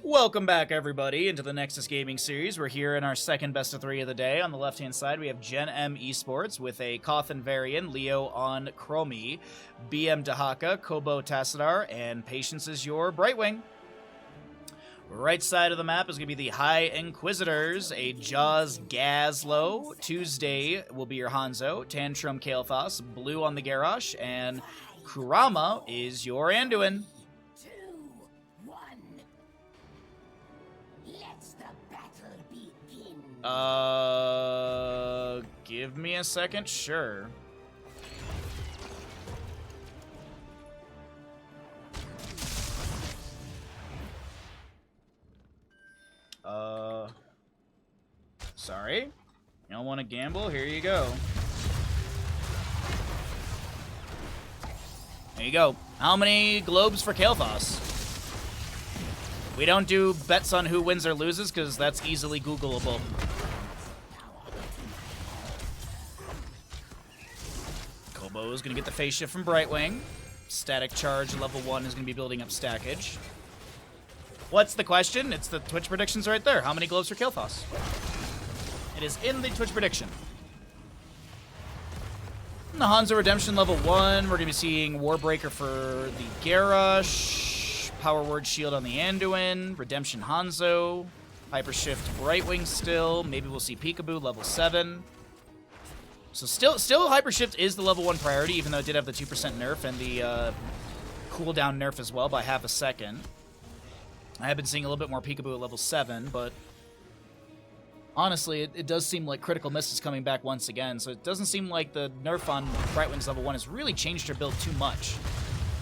Welcome back, everybody, into the Nexus Gaming Series. We're here in our second best of 3 of the day. On the left-hand side, we have Gen.M Esports with a Cawthon Varian, Leo on Chromie, BM Dahaka, Kobo Tassadar, and Patience is your Brightwing. Right side of the map is going to be the High Inquisitors, a Jaws Gazlo. Tuesday will be your Hanzo, Tantrum Kael'thas, Blue on the Garrosh, and Kurama is your Anduin. Give me a second, sure. Sorry? You don't want to gamble? Here you go. There you go. How many globes for Kael'thas? We don't do bets on who wins or loses, because that's easily Googleable. Kobo is going to get the phase shift from Brightwing. Static charge level 1 is going to be building up stackage. What's the question? It's the Twitch predictions right there. How many globes for Kael'thas? It is in the Twitch prediction. In the Hanzo Redemption level 1, we're going to be seeing Warbreaker for the Garrosh, Power Word Shield on the Anduin, Redemption Hanzo, Hyper Shift Brightwing still. Maybe we'll see Peekaboo level 7. So still Hyper Shift is the level 1 priority, even though it did have the 2% nerf and the cooldown nerf as well by half a second. I have been seeing a little bit more Peekaboo at level 7, but honestly, it does seem like Critical Mist is coming back once again, so it doesn't seem like the nerf on Brightwing's level 1 has really changed her build too much.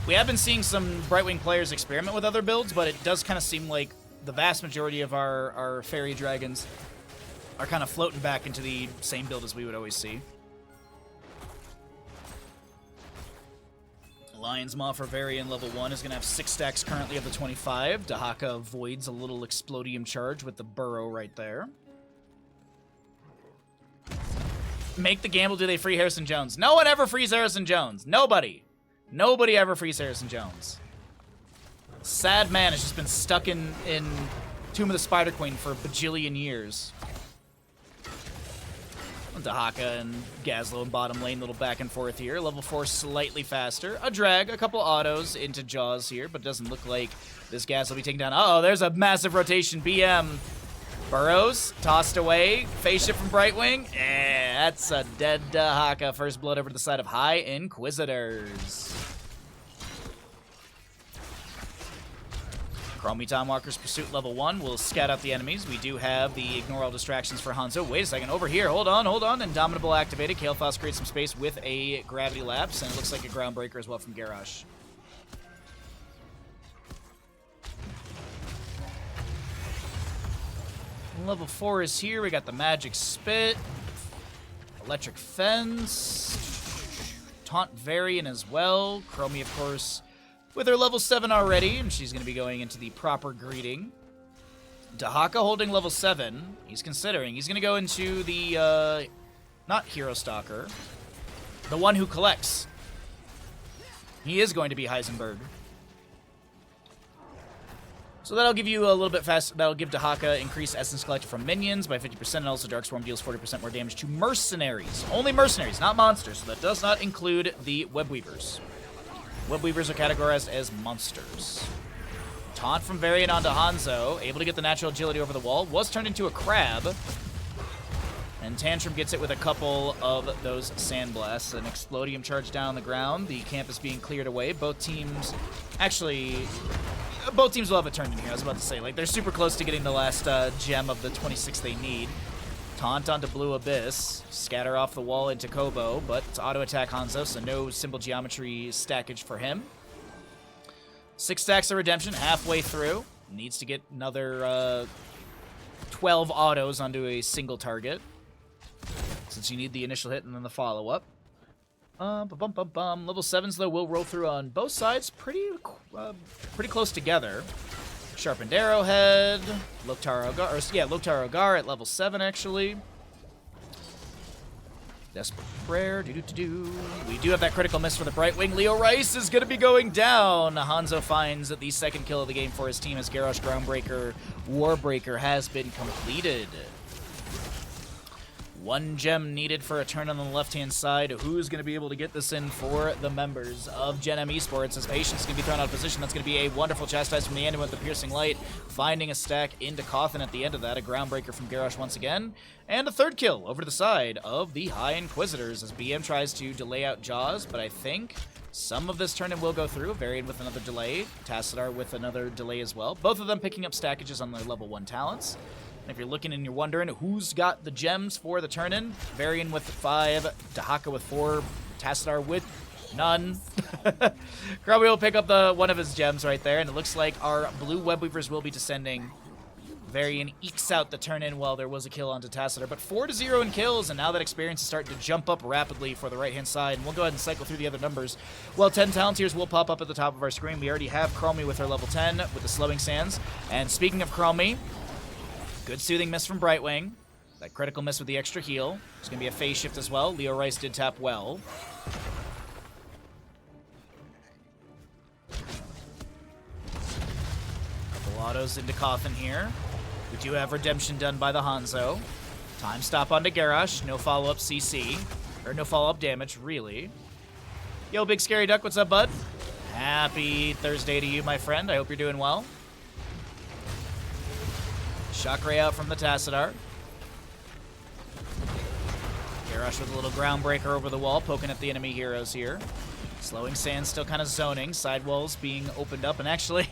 We have been seeing some Brightwing players experiment with other builds, but it does kind of seem like the vast majority of our Fairy Dragons are kind of floating back into the same build as we would always see. Lion's Maw for Varian level 1 is going to have 6 stacks currently of the 25. Dahaka avoids a little Explodium charge with the Burrow right there. Make the gamble, do they free Harrison Jones? No one ever frees Harrison Jones. Nobody. Nobody ever frees Harrison Jones. Sad man has just been stuck in Tomb of the Spider Queen for a bajillion years. Dahaka and Gazlo in bottom lane, little back and forth here. Level 4 slightly faster. A drag, a couple autos into Jaws here, but it doesn't look like this Gaz will be taken down. Uh-oh, there's a massive rotation. BM Burrows, tossed away. Phase shift from Brightwing. That's a dead Dahaka. First blood over to the side of High Inquisitors. Chromie Timewalker's Pursuit level 1 will scout out the enemies. We do have the Ignore All Distractions for Hanzo. Wait a second, over here, hold on. Indomitable activated. Kael'thas creates some space with a Gravity Lapse, and it looks like a Groundbreaker as well from Garrosh. Level 4 is here. We got the Magic Spit, Electric Fence, Taunt Varian as well. Chromie, of course, with her level 7 already, and she's going to be going into the proper greeting. Dahaka holding level 7. He's considering. He's going to go into the, not Hero Stalker, the one who collects. He is going to be Heisenberg. So that'll give you a little bit fast. That'll give Dahaka increased Essence Collected from minions by 50%, and also Darkstorm deals 40% more damage to mercenaries. Only mercenaries, not monsters, so that does not include the Webweavers. Webweavers are categorized as monsters. Taunt from Varian onto Hanzo, able to get the natural agility over the wall, was turned into a crab. And Tantrum gets it with a couple of those Sandblasts. An Explodium charge down on the ground, the camp is being cleared away. Both teams will have a turn in here, I was about to say. Like, they're super close to getting the last gem of the 26 they need. Taunt onto Blue Abyss, scatter off the wall into Kobo, but it's auto-attack Hanzo, so no Symbol Geometry stackage for him. 6 stacks of Redemption halfway through. Needs to get another 12 autos onto a single target, since you need the initial hit and then the follow-up. Level 7s, though, will roll through on both sides pretty close together. Sharpened Arrowhead, Loktar Ogar at level 7, actually. Desperate Prayer. We do have that critical miss for the Brightwing. Leo Rice is going to be going down. Hanzo finds the second kill of the game for his team as Garrosh Groundbreaker Warbreaker has been completed. 1 gem needed for a turn on the left-hand side. Who's going to be able to get this in for the members of Gen.M Esports? As Patience is going to be thrown out of position. That's going to be a wonderful chastise from the Anduin with the Piercing Light, finding a stack into Cawthon at the end of that. A Groundbreaker from Garrosh once again. And a third kill over to the side of the High Inquisitors as BM tries to delay out Jaws, but I think some of this turn-in will go through. Varian with another delay. Tassadar with another delay as well. Both of them picking up stackages on their level 1 talents. And if you're looking and you're wondering who's got the gems for the turn-in, Varian with 5, Dahaka with 4, Tassadar with none. Krabby will pick up one of his gems right there, and it looks like our blue Webweavers will be descending. Varian ekes out the turn-in while there was a kill onto Tassadar, but 4-0 in kills, and now that experience is starting to jump up rapidly for the right-hand side, and we'll go ahead and cycle through the other numbers. Well, 10 talent tiers will pop up at the top of our screen. We already have Chromie with her level 10 with the Slowing Sands, and speaking of Chromie, good soothing miss from Brightwing. That critical miss with the extra heal. There's going to be a phase shift as well. Leo Rice did tap well. Couple autos into Cawthon here. We do have redemption done by the Hanzo. Time stop onto Garrosh. No follow-up CC. Or no follow-up damage, really. Yo, Big Scary Duck, what's up, bud? Happy Thursday to you, my friend. I hope you're doing well. Shock Ray out from the Tassadar. Garrosh with a little Groundbreaker over the wall, poking at the enemy heroes here. Slowing Sands still kind of zoning. Sidewalls being opened up, and actually,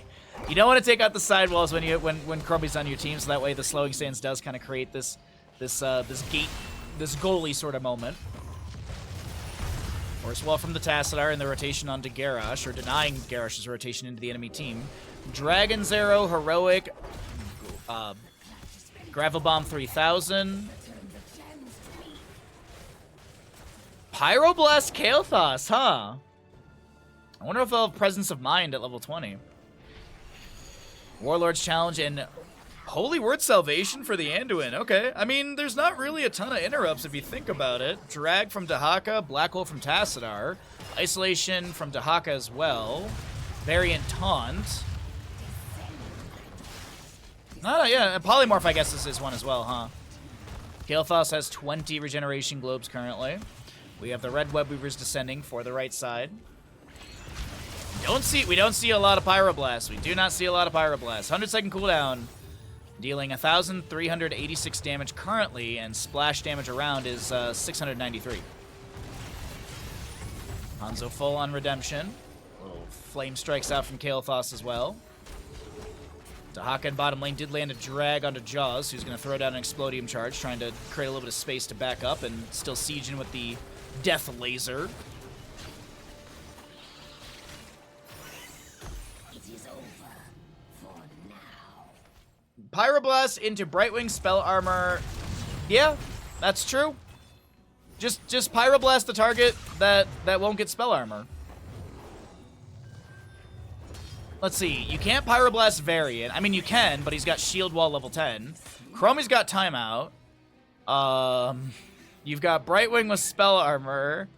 you don't want to take out the sidewalls when Chromie's on your team, so that way the Slowing Sands does kind of create this goalie sort of moment. Force wall from the Tassadar and the rotation onto Garrosh, or denying Garrosh's rotation into the enemy team. Dragon's Arrow, Heroic, Gravel Bomb 3000. Pyroblast Kael'thas, huh? I wonder if they'll have Presence of Mind at level 20. Warlord's Challenge and Holy Word Salvation for the Anduin. Okay, I mean, there's not really a ton of interrupts if you think about it. Drag from Dahaka, Black Hole from Tassadar, Isolation from Dahaka as well, Variant Taunt. Yeah, Polymorph, I guess, is one as well, huh? Kael'thas has 20 regeneration globes currently. We have the red Webweavers descending for the right side. We don't see a lot of Pyroblast. We do not see a lot of Pyroblast. 100-second cooldown, dealing 1,386 damage currently, and splash damage around is 693. Hanzo full on redemption. Little flame strikes out from Kael'thas as well. Dahaka in bottom lane did land a drag onto Jaws, who's going to throw down an Explodium charge, trying to create a little bit of space to back up, and still sieging with the Death Laser. It is over for now. Pyroblast into Brightwing spell armor. Yeah, that's true. Just Pyroblast the target that won't get spell armor. Let's see, you can't Pyroblast Variant. I mean, you can, but he's got Shield Wall level 10. Chromie's got Timeout. You've got Brightwing with Spell Armor.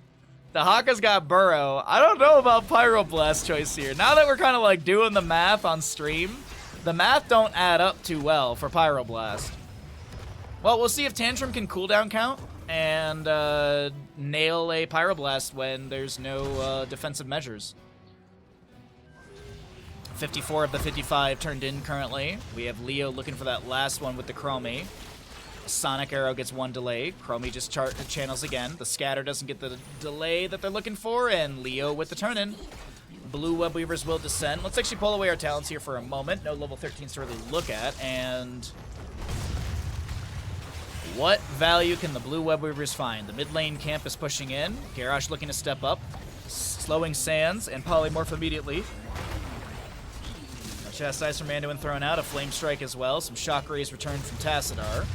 Dahaka's got Burrow. I don't know about Pyroblast choice here. Now that we're kind of like doing the math on stream, the math don't add up too well for Pyroblast. Well, we'll see if Tantrum can cooldown count and nail a Pyroblast when there's no defensive measures. 54 of the 55 turned in currently. We have Leo looking for that last one with the Chromie. Sonic Arrow gets one delay. Chromie just channels again. The Scatter doesn't get the delay that they're looking for, and Leo with the turn-in. Blue Webweavers will descend. Let's actually pull away our talents here for a moment. No level 13s to really look at, and what value can the Blue Webweavers find? The mid lane camp is pushing in. Garrosh looking to step up. Slowing Sands and Polymorph immediately. Chastise from Anduin thrown out, a Flame Strike as well. Some Shock Rays returned from Tassadar.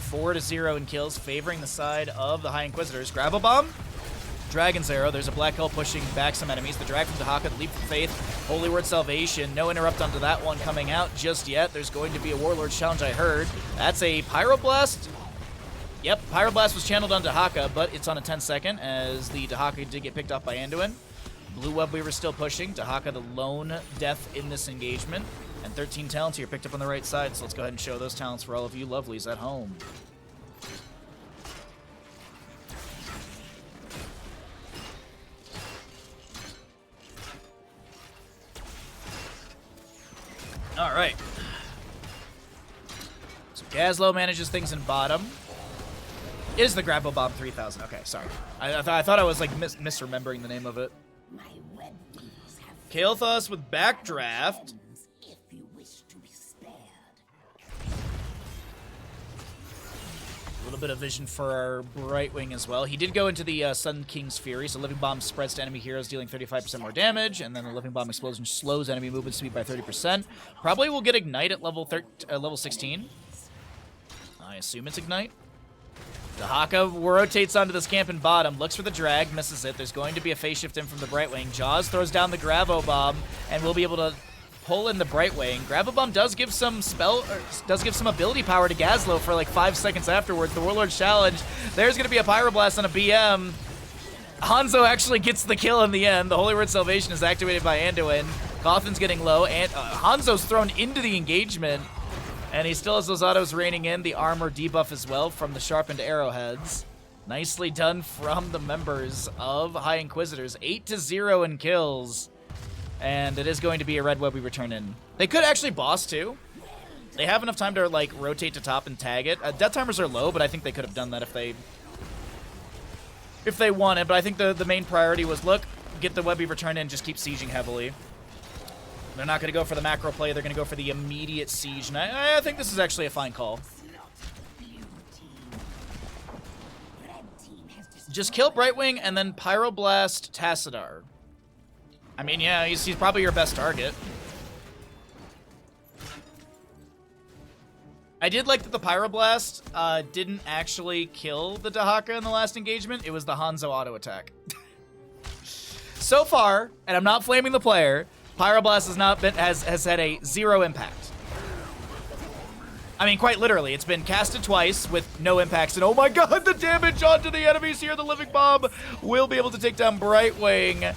4-0 in kills, favoring the side of the High Inquisitors. Gravel Bomb, Dragon's Arrow. There's a Black Hole pushing back some enemies. The Drag from Dahaka, the Leap of Faith, Holy Word Salvation. No interrupt onto that one coming out just yet. There's going to be a Warlord's Challenge, I heard. That's a Pyroblast. Yep, Pyroblast was channeled on Dahaka, but it's on a 10-second as the Dahaka did get picked off by Anduin. Blue Web Weaver still pushing. Dahaka the lone death in this engagement. And 13 talents here picked up on the right side, so let's go ahead and show those talents for all of you lovelies at home. All right. So Gazlo manages things in bottom. It is the Grapple Bomb 3000. Okay, sorry. I thought I was like misremembering the name of it. My web weavers have Kael'thas with Backdraft. if you wish to be spared. A little bit of vision for our Brightwing as well. He did go into the Sun King's Fury, so Living Bomb spreads to enemy heroes, dealing 35% more damage, and then the Living Bomb Explosion slows enemy movement speed by 30%. Probably will get Ignite at level 16. I assume it's Ignite. Dahaka rotates onto this camp in bottom, looks for the drag, misses it. There's going to be a phase shift in from the Brightwing. Jaws throws down the Gravo Bomb, and we'll be able to pull in the Brightwing. Gravo Bomb does give some ability power to Gazlo for like 5 seconds afterwards. The Warlord's Challenge. There's going to be a Pyroblast on a BM. Hanzo actually gets the kill in the end. The Holy Word Salvation is activated by Anduin. Cawthon's getting low, and Hanzo's thrown into the engagement. And he still has those autos raining in. The armor debuff as well from the sharpened arrowheads. Nicely done from the members of High Inquisitors. 8-0 in kills. And it is going to be a red web we return in. They could actually boss too. They have enough time to like rotate to top and tag it. Death timers are low, but I think they could have done that if they wanted. But I think the main priority was, look, get the web we return in, just keep sieging heavily. They're not going to go for the macro play. They're going to go for the immediate siege. And I think this is actually a fine call. Just kill Brightwing and then Pyroblast Tassadar. I mean, yeah, he's probably your best target. I did like that the Pyroblast didn't actually kill the Dahaka in the last engagement. It was the Hanzo auto attack. So far, and I'm not flaming the player, Pyroblast has had a 0 impact. I mean, quite literally, it's been casted twice with no impacts, and oh my god, the damage onto the enemies here. The Living Bomb will be able to take down Brightwing,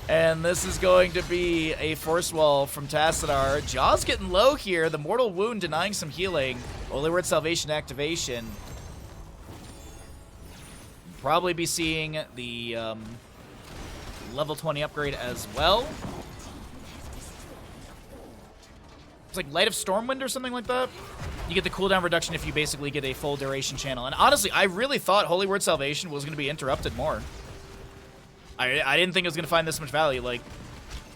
and this is going to be a force wall from Tassadar. Jaws getting low here. The Mortal Wound denying some healing. Holy Word Salvation activation. Probably be seeing the level 20 upgrade as well. It's like Light of Stormwind or something like that. You get the cooldown reduction if you basically get a full duration channel. And honestly, I really thought Holy Word Salvation was going to be interrupted more. I didn't think it was going to find this much value. Like,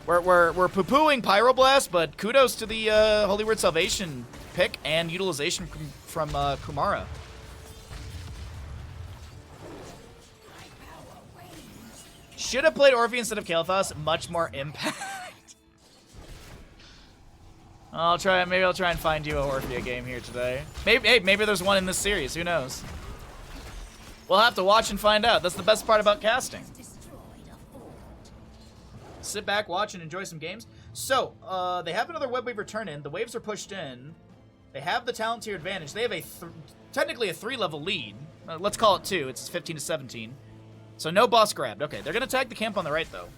we're poo-pooing Pyroblast, but kudos to the Holy Word Salvation pick and utilization from Kumara. Should have played Orphe instead of Kael'thas. Much more impact. Maybe I'll try and find you a Orphea game here today. Maybe there's one in this series. Who knows? We'll have to watch and find out. That's the best part about casting. Sit back, watch, and enjoy some games. So, they have another web wave return in. The waves are pushed in. They have the talent tier advantage. They have technically a 3-level lead. Let's call it 2. It's 15-17. So no boss grabbed. Okay, they're going to tag the camp on the right, though.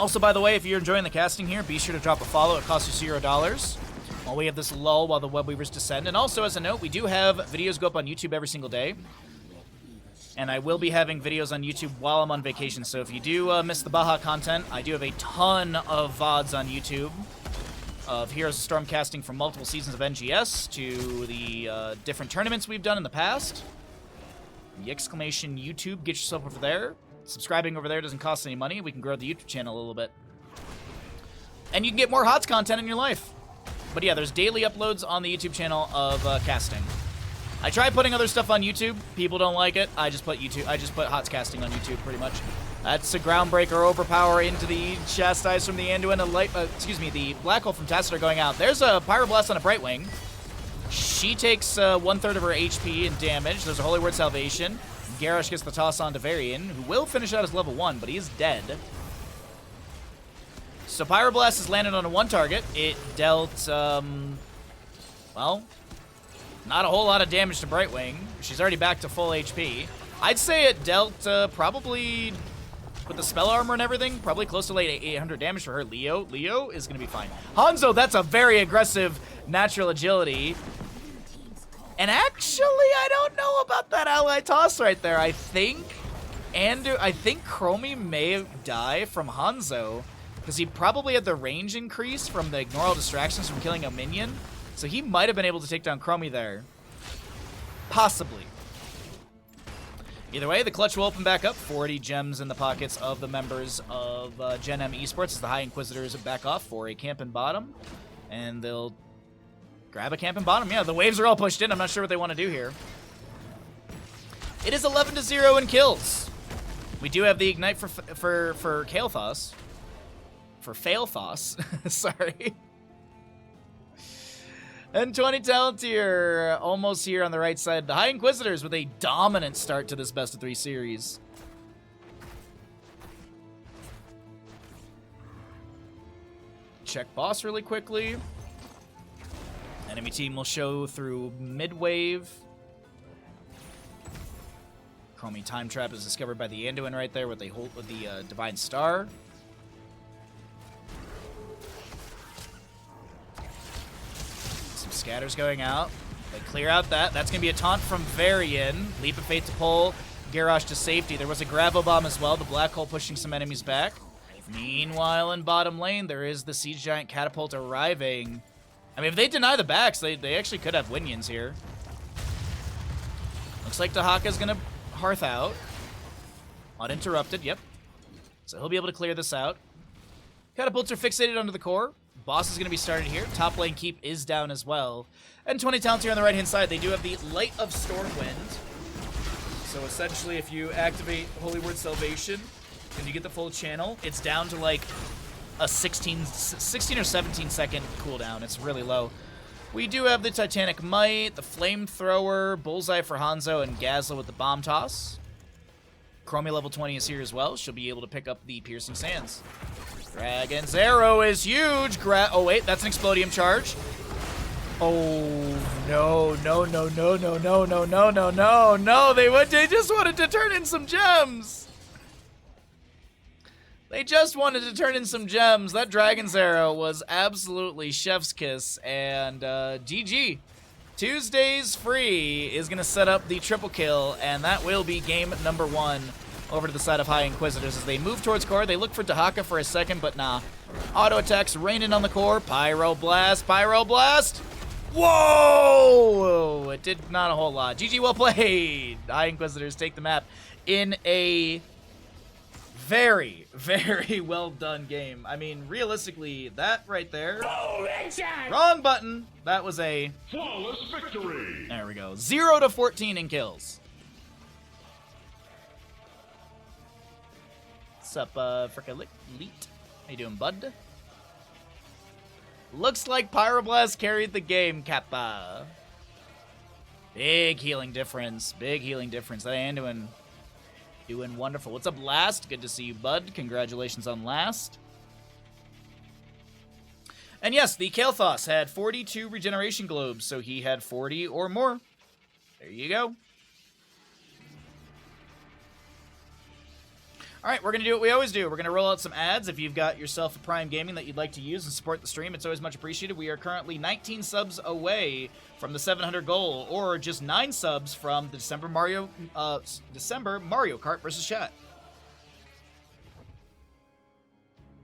Also, by the way, if you're enjoying the casting here, be sure to drop a follow. It costs you $0 while we have this lull while the web weavers descend. And also, as a note, we do have videos go up on YouTube every single day. And I will be having videos on YouTube while I'm on vacation. So if you do miss the Baja content, I do have a ton of VODs on YouTube of Heroes of Storm casting from multiple seasons of NGS to the different tournaments we've done in the past. The exclamation YouTube, get yourself over there. Subscribing over there doesn't cost any money. We can grow the YouTube channel a little bit. And you can get more HOTS content in your life. But yeah, there's daily uploads on the YouTube channel of casting. I try putting other stuff on YouTube. People don't like it. I just put HOTS casting on YouTube pretty much. That's a Groundbreaker overpower into the Chastise from the Anduin. The Black Hole from Tassadar going out. There's a Pyroblast on a Brightwing. She takes 1/3 of her HP in damage. There's a Holy Word Salvation. Garrosh gets the toss on to Varian, who will finish out as level 1, but he is dead. So Pyroblast has landed on a 1 target. It dealt, well, not a whole lot of damage to Brightwing. She's already back to full HP. I'd say it dealt probably, with the spell armor and everything, probably close to like 800 damage for her. Leo is going to be fine. Hanzo, that's a very aggressive natural agility. And actually, I don't know about that ally toss right there. I think Chromie may die from Hanzo, because he probably had the range increase from the ignore all distractions from killing a minion. So he might have been able to take down Chromie there. Possibly. Either way, the clutch will open back up. 40 gems in the pockets of the members of Gen.M Esports as the High Inquisitors back off for a camp in bottom. And they'll grab a camp in bottom. Yeah, the waves are all pushed in. I'm not sure what they want to do here. It is 11-0 in kills. We do have the Ignite for Kael'thas. For Failthos. Sorry. And 20 talent here, almost here on the right side. The High Inquisitors with a dominant start to this best of 3 series. Check boss really quickly. Enemy team will show through mid-wave. Chromie Time Trap is discovered by the Anduin right there with the Divine Star. Scatters going out. They clear out that. That's going to be a taunt from Varian. Leap of Fate to pull Garrosh to safety. There was a Gravel Bomb as well. The Black Hole pushing some enemies back. Meanwhile, in bottom lane, there is the Siege Giant Catapult arriving. I mean, if they deny the backs, they actually could have Winions here. Looks like Dahaka's going to Hearth out. Uninterrupted, yep. So he'll be able to clear this out. Catapults are fixated onto the core. Boss is going to be started here. Top lane keep is down as well. And 20 talents here on the right-hand side. They do have the Light of Stormwind. So essentially, if you activate Holy Word Salvation and you get the full channel, it's down to like a 16 or 17 second cooldown. It's really low. We do have the Titanic Might, the Flamethrower, Bullseye for Hanzo, and Gazla with the Bomb Toss. Chromie level 20 is here as well. She'll be able to pick up the Piercing Sands. Dragon's Arrow is huge. Oh, wait, that's an Explodium charge. Oh, no. They just wanted to turn in some gems. They just wanted to turn in some gems. That Dragon's Arrow was absolutely chef's kiss. And GG. Tuesdays Free is going to set up the triple kill, and that will be game number 1. Over to the side of High Inquisitors as they move towards core. They look for Dahaka for a second, but nah. Auto attacks raining on the core. Pyroblast. Whoa! It did not a whole lot. GG, well played. High Inquisitors take the map in a very, very well done game. I mean, realistically, that right there. Wrong button. That was a flawless victory. There we go. 0-14 in kills. What's up, fricka Leet? How you doing, bud? Looks like Pyroblast carried the game, Kappa. Big healing difference. Big healing difference. That Anduin doing wonderful. What's up, Last? Good to see you, bud. Congratulations on Last. And yes, the Kael'thas had 42 regeneration globes, so he had 40 or more. There you go. All right, we're going to do what we always do. We're going to roll out some ads. If you've got yourself a Prime Gaming that you'd like to use and support the stream, it's always much appreciated. We are currently 19 subs away from the 700 goal, or just 9 subs from the December Mario Kart versus Chat.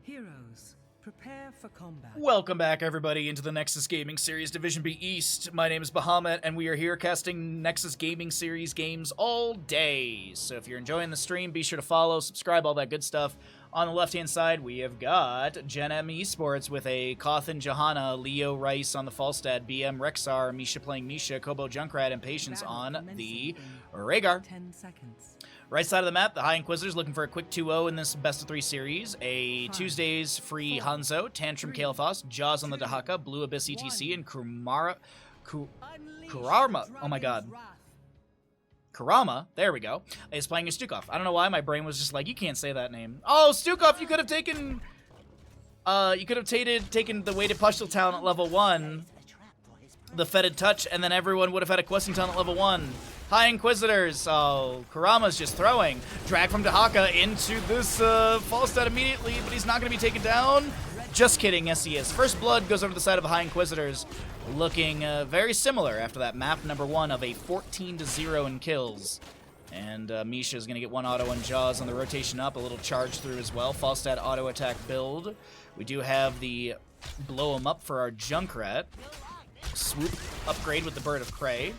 Heroes, prepare for combat. Welcome back, everybody, into the Nexus Gaming Series Division B East. My name is Bahamut, and we are here casting Nexus Gaming Series games all day. So if you're enjoying the stream, be sure to follow, subscribe, all that good stuff. On the left-hand side, we have got Gen.M Esports with a Kothin Johanna, Leo Rice on the Falstad, BM Rexar, Misha playing Misha, Kobo Junkrat, and Patience on the Rhaegar. 10 seconds. Right side of the map, the High Inquisitors looking for a quick 2-0 in this best-of-3 series. A Tuesdays free Hanzo, Tantrum Kael'thas, Jaws on the Dahaka, Blue Abyss ETC, and Kurama. Oh my god. Kurama, there we go, is playing a Stukov. I don't know why my brain was just like, you can't say that name. Oh, Stukov, you could have taken You could have taken the weighted pushal talent at level 1, the fetid touch, and then everyone would have had a questing talent at level 1. Hi, Inquisitors. Oh, Kurama's just throwing. Drag from Dahaka into this false stat immediately, but he's not going to be taken down. Just kidding, yes he is. First blood goes over to the side of the High Inquisitors, looking very similar after that map number 1 of a 14-0 in kills. And Misha's going to get one auto on Jaws on the rotation up, a little charge through as well. False stat auto attack build. We do have the blow him up for our Junkrat. Swoop upgrade with the Bird of Prey.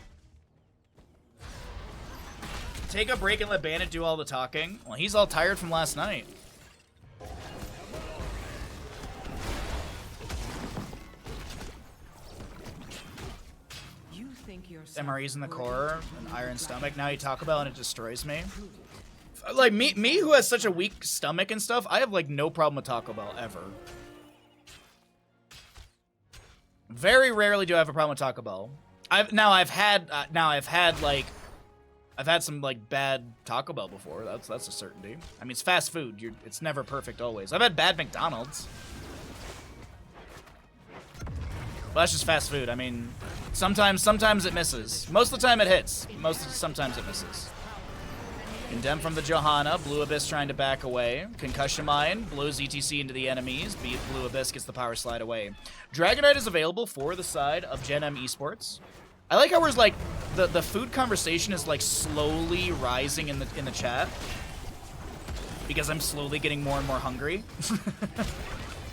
Take a break and let Bandit do all the talking. Well, he's all tired from last night. You think you're MRE's in the core, an iron stomach. Now you talk about and it destroys me. Like me who has such a weak stomach and stuff, I have like no problem with Taco Bell ever. Very rarely do I have a problem with Taco Bell. I've had some like bad Taco Bell before. That's a certainty. I mean, it's fast food. It's never perfect always. I've had bad McDonald's. Well, that's just fast food. I mean, sometimes it misses. Most of the time it hits. Sometimes it misses. Gen.M from the Johanna. Blue Abyss trying to back away. Concussion Mine blows ETC into the enemies. Blue Abyss gets the power slide away. Dragonite is available for the side of Gen.M Esports. I like how we're like the food conversation is like slowly rising in the chat because I'm slowly getting more and more hungry.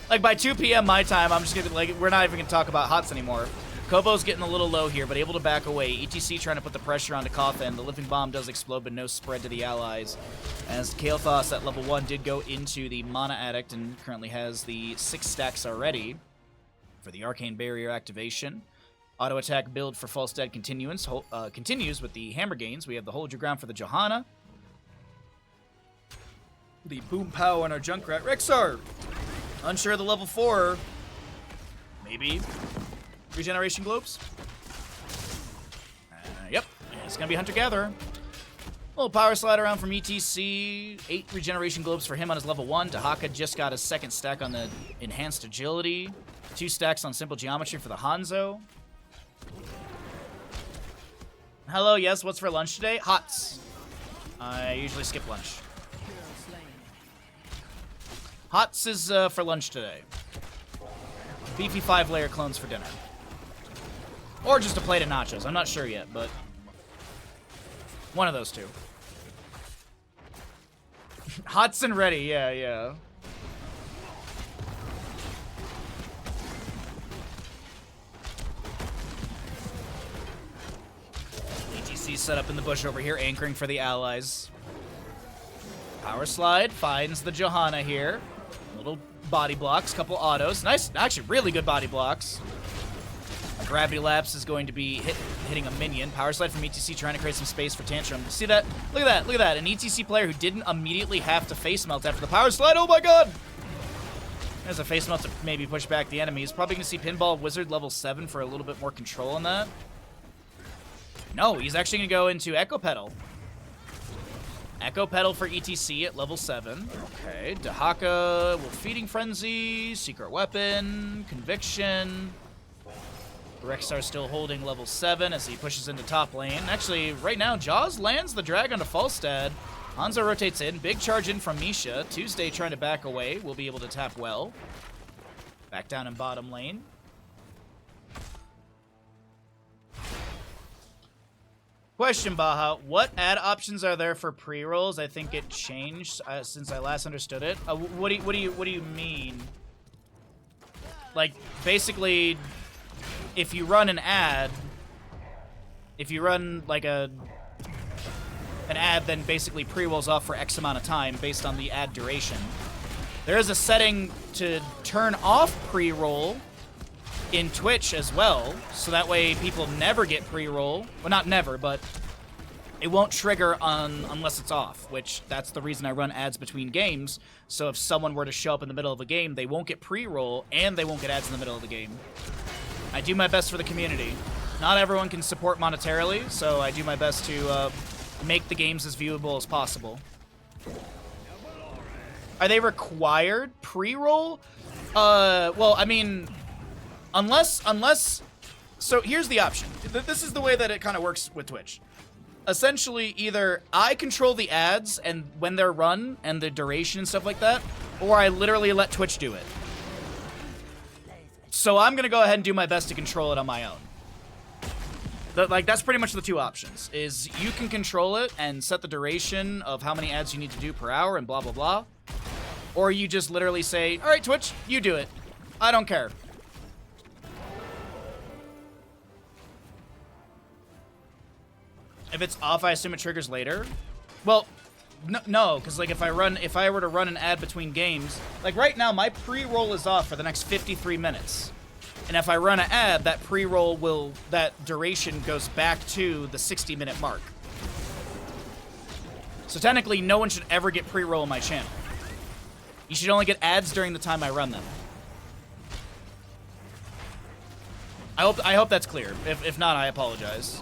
Like by 2 p.m. my time, I'm just gonna like we're not even gonna talk about HOTS anymore. Kobo's getting a little low here, but able to back away. ETC trying to put the pressure onto Coffin. The living bomb does explode, but no spread to the allies. As Kael'thas at level 1 did go into the Mana Addict and currently has the 6 stacks already for the Arcane Barrier activation. Auto attack build for False Dead continues with the Hammer Gains. We have the Hold Your Ground for the Johanna. The Boom Pow on our Junkrat. Rexar! Unsure of the level 4. Maybe. Regeneration Globes? Yep. It's going to be Hunter-Gatherer. Little power slide around from ETC. 8 Regeneration Globes for him on his level 1. Dahaka just got his 2nd stack on the Enhanced Agility. 2 stacks on Simple Geometry for the Hanzo. Hello, yes, what's for lunch today? HOTS. I usually skip lunch. HOTS is for lunch today. Beefy 5-layer clones for dinner. Or just a plate of nachos. I'm not sure yet, but one of those two. HOTS and ready, yeah. ETC set up in the bush over here, anchoring for the allies. Power slide finds the Johanna here. Little body blocks, couple autos. Nice, actually really good body blocks. Gravity Lapse is going to be hitting a minion. Power slide from ETC trying to create some space for Tantrum. See that? Look at that, look at that. An ETC player who didn't immediately have to face melt after the power slide. Oh my god! There's a face melt to maybe push back the enemies. Probably going to see Pinball Wizard level 7 for a little bit more control on that. No, he's actually going to go into Echo Pedal. Echo Pedal for ETC at level 7. Okay, Dahaka, Wolf Feeding Frenzy, Secret Weapon, Conviction. Rexar still holding level 7 as he pushes into top lane. Actually, right now, Jaws lands the drag onto Falstad. Hanzo rotates in. Big charge in from Misha. Tuesday trying to back away. Will be able to tap well. Back down in bottom lane. Question, Baha. What ad options are there for pre-rolls? I think it changed since I last understood it. What do you mean? Like, basically, if you run an ad, if you run like an ad, then basically pre-rolls off for X amount of time based on the ad duration. There is a setting to turn off pre-roll in Twitch as well, so that way people never get pre-roll. Well, not never, but it won't trigger unless it's off, which that's the reason I run ads between games. So if someone were to show up in the middle of a game, they won't get pre-roll and they won't get ads in the middle of the game. I do my best for the community. Not everyone can support monetarily, so I do my best to make the games as viewable as possible. Are they required pre-roll? Well, I mean, unless, so here's the option. This is the way that it kind of works with Twitch. Essentially, either I control the ads and when they're run and the duration and stuff like that, or I literally let Twitch do it. So I'm gonna go ahead and do my best to control it on my own. That's pretty much the two options, is you can control it and set the duration of how many ads you need to do per hour and blah, blah, blah. Or you just literally say, all right, Twitch, you do it. I don't care. If it's off, I assume it triggers later. Well, no, because like if I were to run an ad between games, like right now my pre-roll is off for the next 53 minutes. And if I run an ad, that pre-roll that duration goes back to the 60-minute mark. So technically, no one should ever get pre-roll on my channel. You should only get ads during the time I run them. I hope that's clear. If not, I apologize.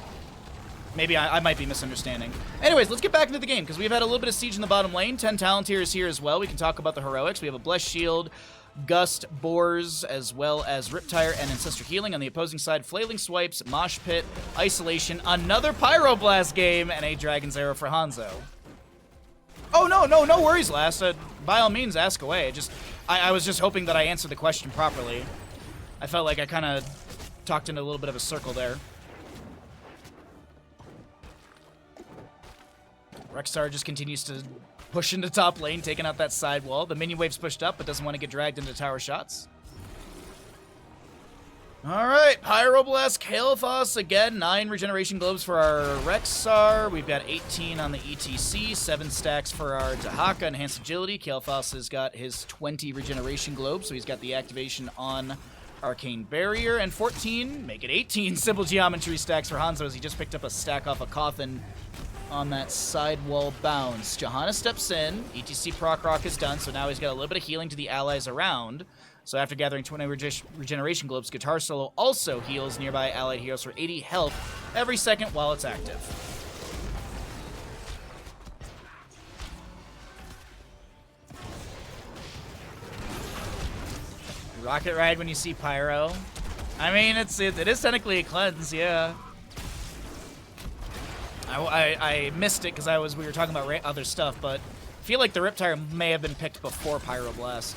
Maybe I might be misunderstanding. Anyways, let's get back into the game, because we've had a little bit of siege in the bottom lane. 10 Talontiers here as well. We can talk about the heroics. We have a Blessed Shield, Gust, Boars, as well as Riptire and Ancestor Healing. On the opposing side, Flailing Swipes, Mosh Pit, Isolation, another Pyroblast game, and a Dragon's Arrow for Hanzo. Oh, no worries, Lass. By all means, ask away. I was just hoping that I answered the question properly. I felt like I kind of talked in a little bit of a circle there. Rexstar just continues to push into top lane, taking out that side wall. The minion wave's pushed up, but doesn't want to get dragged into tower shots. Alright, Pyroblast, Kael'thas again. 9 regeneration globes for our Rexstar. We've got 18 on the ETC, 7 stacks for our Dahaka, enhanced agility. Kael'thas has got his 20 regeneration globes, so he's got the activation on Arcane Barrier. And 14, make it 18 Simple Geometry stacks for Hanzo as he just picked up a stack off a Cawthon on that sidewall bounce. Johanna steps in. ETC proc rock is done, so now he's got a little bit of healing to the allies around. So after gathering 20 regeneration globes, Guitar Solo also heals nearby allied heroes for 80 health every second while it's active. Rocket Ride when you see Pyro. I mean, it is technically a cleanse, yeah. I missed it because we were talking about other stuff, but I feel like the Riptire may have been picked before Pyroblast.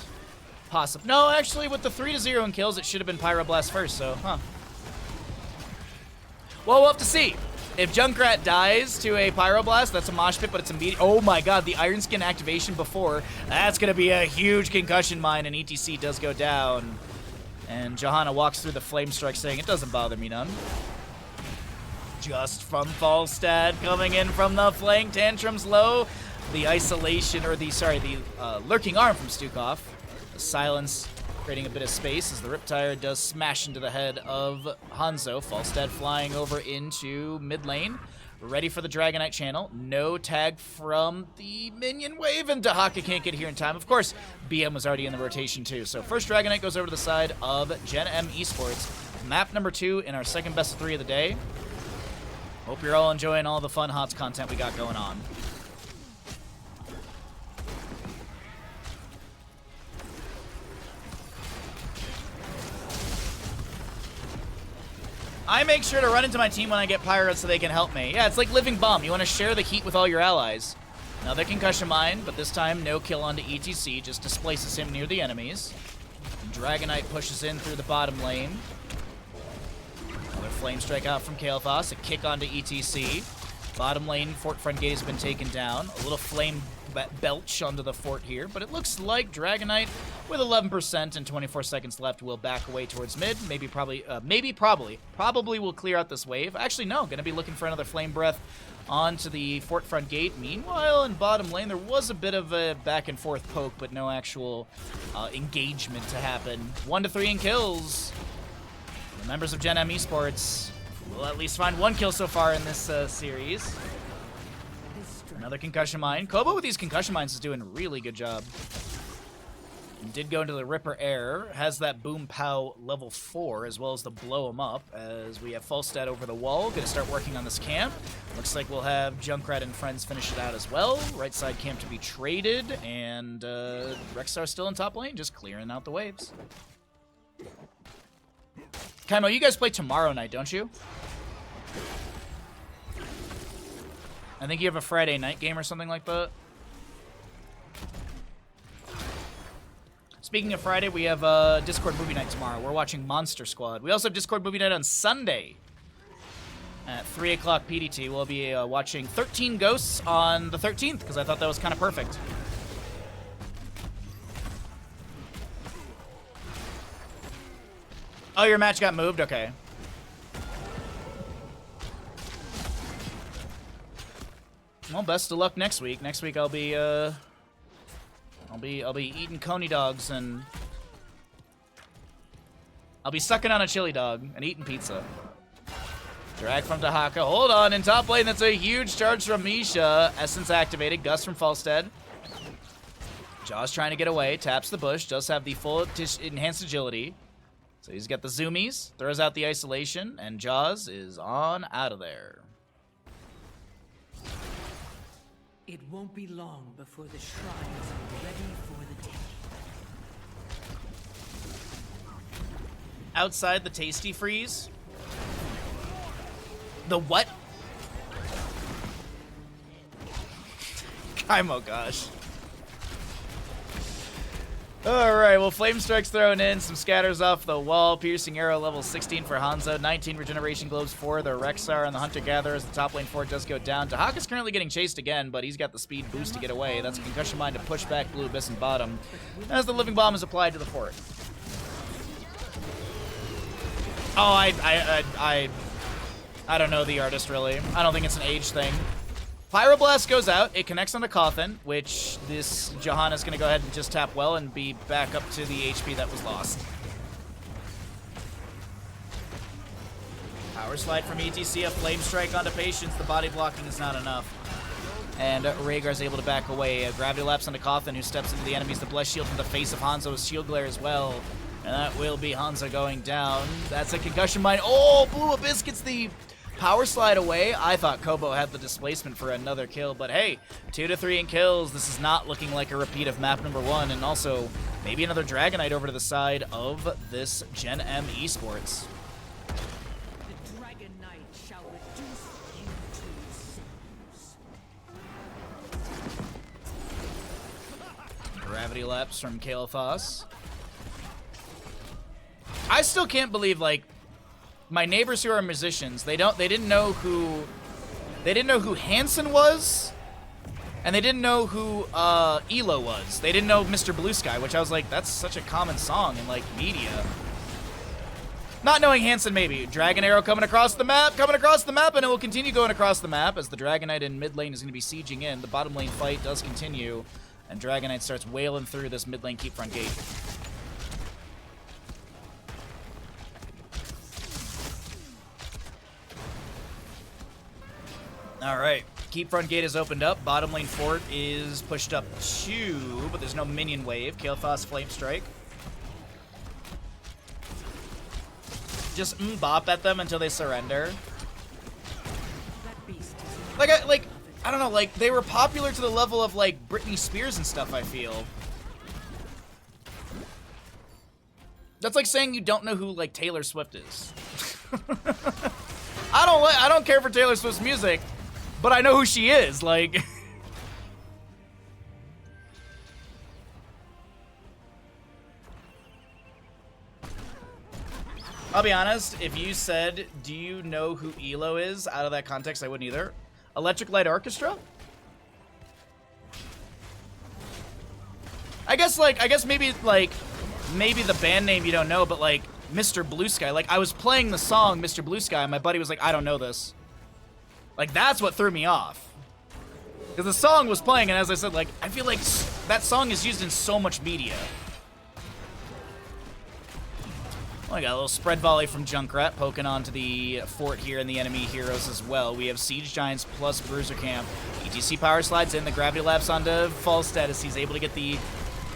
Possible. No, actually, with the 3-0 in kills, it should have been Pyroblast first, so, huh. Well, we'll have to see. If Junkrat dies to a Pyroblast, that's a mosh pit, but it's immediate. Oh my god, the Iron Skin activation before. That's going to be a huge concussion mine, and ETC does go down. And Johanna walks through the Flame Strike saying, it doesn't bother me none. Just from Falstad coming in from the flank. Tantrums low. The isolation, or the lurking arm from Stukov. The silence creating a bit of space as the Riptire does smash into the head of Hanzo. Falstad flying over into mid lane. Ready for the Dragonite channel. No tag from the minion wave, and Dahaka can't get here in time. Of course, BM was already in the rotation too. So first Dragonite goes over to the side of Gen.M Esports. Map number 2 in our second best of 3 of the day. Hope you're all enjoying all the fun HOTS content we got going on. I make sure to run into my team when I get Pyro so they can help me. Yeah, it's like Living Bomb. You want to share the heat with all your allies. Another concussion mine, but this time no kill onto ETC. Just displaces him near the enemies. Dragonite pushes in through the bottom lane. Another Flame Strike out from Kael'thas. A kick onto ETC. Bottom lane, fort front gate has been taken down. A little flame belch onto the fort here, but it looks like Dragonite, with 11% and 24 seconds left, will back away towards mid. Probably will clear out this wave. Actually, no, gonna be looking for another Flame Breath onto the fort front gate. Meanwhile, in bottom lane, there was a bit of a back and forth poke, but no actual engagement to happen. 1-3 in kills. The members of Gen.M Esports will at least find 1 kill so far in this series. Another concussion mine. Kobo with these concussion mines is doing a really good job. Did go into the Ripper Air, has that Boom Pow level 4, as well as the Blow 'em Up, as we have Falstad over the wall, gonna start working on this camp. Looks like we'll have Junkrat and friends finish it out as well. Right side camp to be traded, and Rexstar still in top lane, just clearing out the waves. Kaimo, you guys play tomorrow night, don't you? I think you have a Friday night game or something like that. Speaking of Friday, we have Discord movie night tomorrow. We're watching Monster Squad. We also have Discord movie night on Sunday at 3 o'clock PDT. We'll be watching 13 Ghosts on the 13th, because I thought that was kind of perfect. Oh, your match got moved? Okay. Well, best of luck next week. Next week I'll be eating coney dogs, and I'll be sucking on a chili dog and eating pizza. Drag from Dahaka. Hold on, in top lane, that's a huge charge from Misha. Essence activated. Gus from Falstead. Jaws trying to get away. Taps the bush. Does have the full enhanced agility. So he's got the zoomies. Throws out the isolation. And Jaws is on out of there. It won't be long before the shrines are ready for the day. Outside the Tasty Freeze. The what? Kaimo, gosh. Alright, well, Flame Strike's thrown in. Some scatters off the wall. Piercing Arrow level 16 for Hanzo. 19 Regeneration Globes for the Rexxar and the Hunter-Gatherer as the top lane for it does go down. Dahaka's currently getting chased again, but he's got the speed boost to get away. That's a Concussion Mine to push back Blue Abyss and bottom as the Living Bomb is applied to the fort. Oh, I don't know the artist, really. I don't think it's an age thing. Pyroblast goes out. It connects on the Coffin, which this Johanna's going to go ahead and just tap well and be back up to the HP that was lost. Power Slide from ETC, a Flame Strike onto Patience. The body blocking is not enough. And Rhaegar's able to back away. Gravity Lapse onto Coffin, who steps into the enemies. The Blessed Shield from the face of Hanzo's Shield Glare as well. And that will be Hanzo going down. That's a Concussion Mine. Oh, Blue Abyss gets the Power Slide away. I thought Kobo had the displacement for another kill, but hey, 2 to 3 in kills. This is not looking like a repeat of map number 1, and also maybe another Dragonite over to the side of this Gen.M Esports. The Dragon Knight shall reduce you to cinders. Gravity Lapse from Kael'thas. I still can't believe, like, my neighbors who are musicians, they didn't know who Hanson was, and they didn't know who Elo was. They didn't know Mr. Blue Sky, which I was like, that's such a common song in, like, media. Not knowing Hanson, maybe. Dragon Arrow coming across the map, and it will continue going across the map as the Dragonite in mid lane is going to be sieging in. The bottom lane fight does continue, and Dragonite starts wailing through this mid lane keep front gate. Alright, keep front gate is opened up. Bottom lane fort is pushed up 2, but there's no minion wave. Kael'thas Flame Strike. Just bop at them until they surrender. That beast is I don't know, like, they were popular to the level of, like, Britney Spears and stuff, I feel. That's like saying you don't know who, like, Taylor Swift is. I don't care for Taylor Swift's music, but I know who she is, like. I'll be honest, if you said, do you know who Elo is, out of that context, I wouldn't either. Electric Light Orchestra? I guess maybe the band name you don't know, but, like, Mr. Blue Sky. Like, I was playing the song Mr. Blue Sky, and my buddy was like, I don't know this. Like, that's what threw me off. Because the song was playing, and as I said, like, I feel like that song is used in so much media. Well, I got a little spread volley from Junkrat poking onto the fort here and the enemy heroes as well. We have Siege Giants plus Bruiser Camp. ETC power slides in, the Gravity Lapse onto Falstad as he's able to get the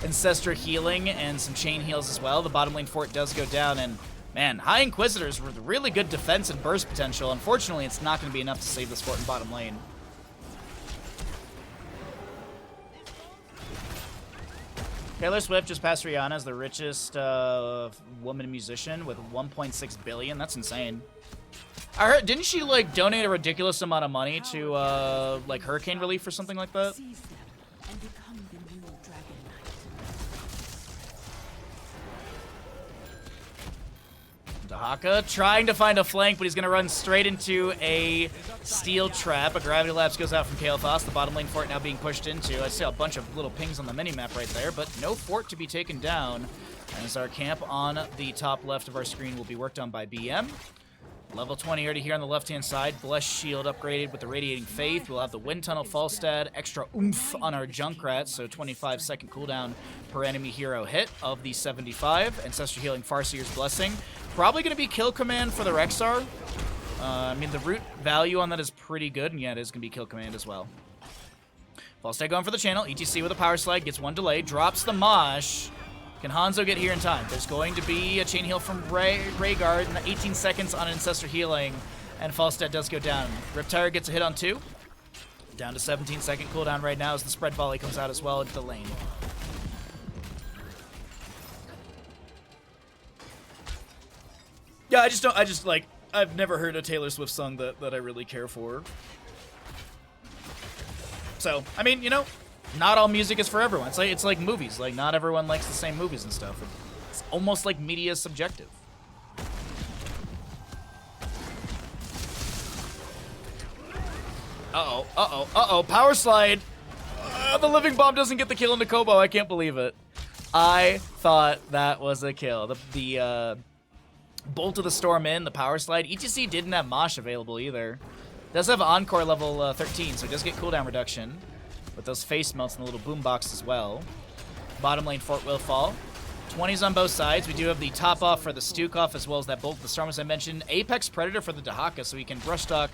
Ancestor healing and some chain heals as well. The bottom lane fort does go down, and man, high Inquisitors with really good defense and burst potential. Unfortunately, it's not going to be enough to save this fort in bottom lane. Taylor Swift just passed Rihanna as the richest woman musician with 1.6 billion. That's insane. I heard, didn't she like donate a ridiculous amount of money to like hurricane relief or something like that? Seize them and become the new Dragon Knight. Dahaka trying to find a flank, but he's going to run straight into a steel trap. A gravity lapse goes out from Kael'thas. The bottom lane fort now being pushed into. I see a bunch of little pings on the minimap right there, but no fort to be taken down, as our camp on the top left of our screen will be worked on by BM. Level 20 already here on the left-hand side. Blessed Shield upgraded with the Radiating Faith. We'll have the Wind Tunnel Falstad, extra oomph on our Junkrat, so 25-second cooldown per enemy hero hit of the 75. Ancestor Healing Farseer's Blessing. Probably going to be kill command for the Rexar. I mean, the root value on that is pretty good, and yeah, it is going to be kill command as well. Falstad going for the channel. ETC with a power slide, gets one delay, drops the Mosh. Can Hanzo get here in time? There's going to be a chain heal from Rhaegar, 18 seconds on Ancestor Healing, and Falstad does go down. Riptire gets a hit on 2. Down to 17-second cooldown right now as the spread volley comes out as well into the lane. Yeah, I've never heard a Taylor Swift song that I really care for. So, I mean, you know, not all music is for everyone. It's like movies. Like, not everyone likes the same movies and stuff. It's almost like media is subjective. Uh-oh. Power slide. The Living Bomb doesn't get the kill into Kobo. I can't believe it. I thought that was a kill. The Bolt of the Storm in, the power slide. ETC didn't have Mosh available either. Does have Encore level 13, so it does get cooldown reduction. With those face melts and the little boombox as well. Bottom lane fort will fall. 20s on both sides. We do have the top off for the Stuke off, as well as that Bolt of the Storm, as I mentioned. Apex Predator for the Dahaka, so he can brush stock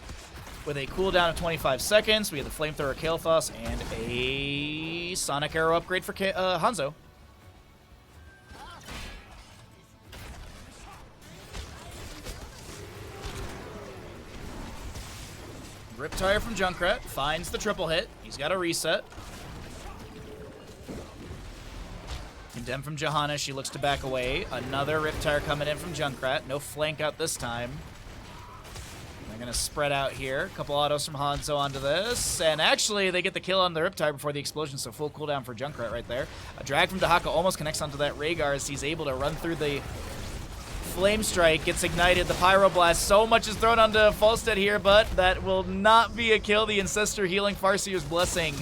with a cooldown of 25 seconds. We have the Flamethrower Kael'thas and a Sonic Arrow upgrade for Hanzo. Riptire from Junkrat finds the triple hit. He's got a reset. Gen.M from Johanna. She looks to back away. Another Riptire coming in from Junkrat. No flank out this time. They're going to spread out here. A couple autos from Hanzo onto this. And actually, they get the kill on the Riptire before the explosion, so full cooldown for Junkrat right there. A drag from Dahaka almost connects onto that Rhaegar as he's able to run through the Flame Strike, gets ignited, the Pyroblast. So much is thrown onto Falstad here, but that will not be a kill. The Ancestor Healing Farseer's Blessing.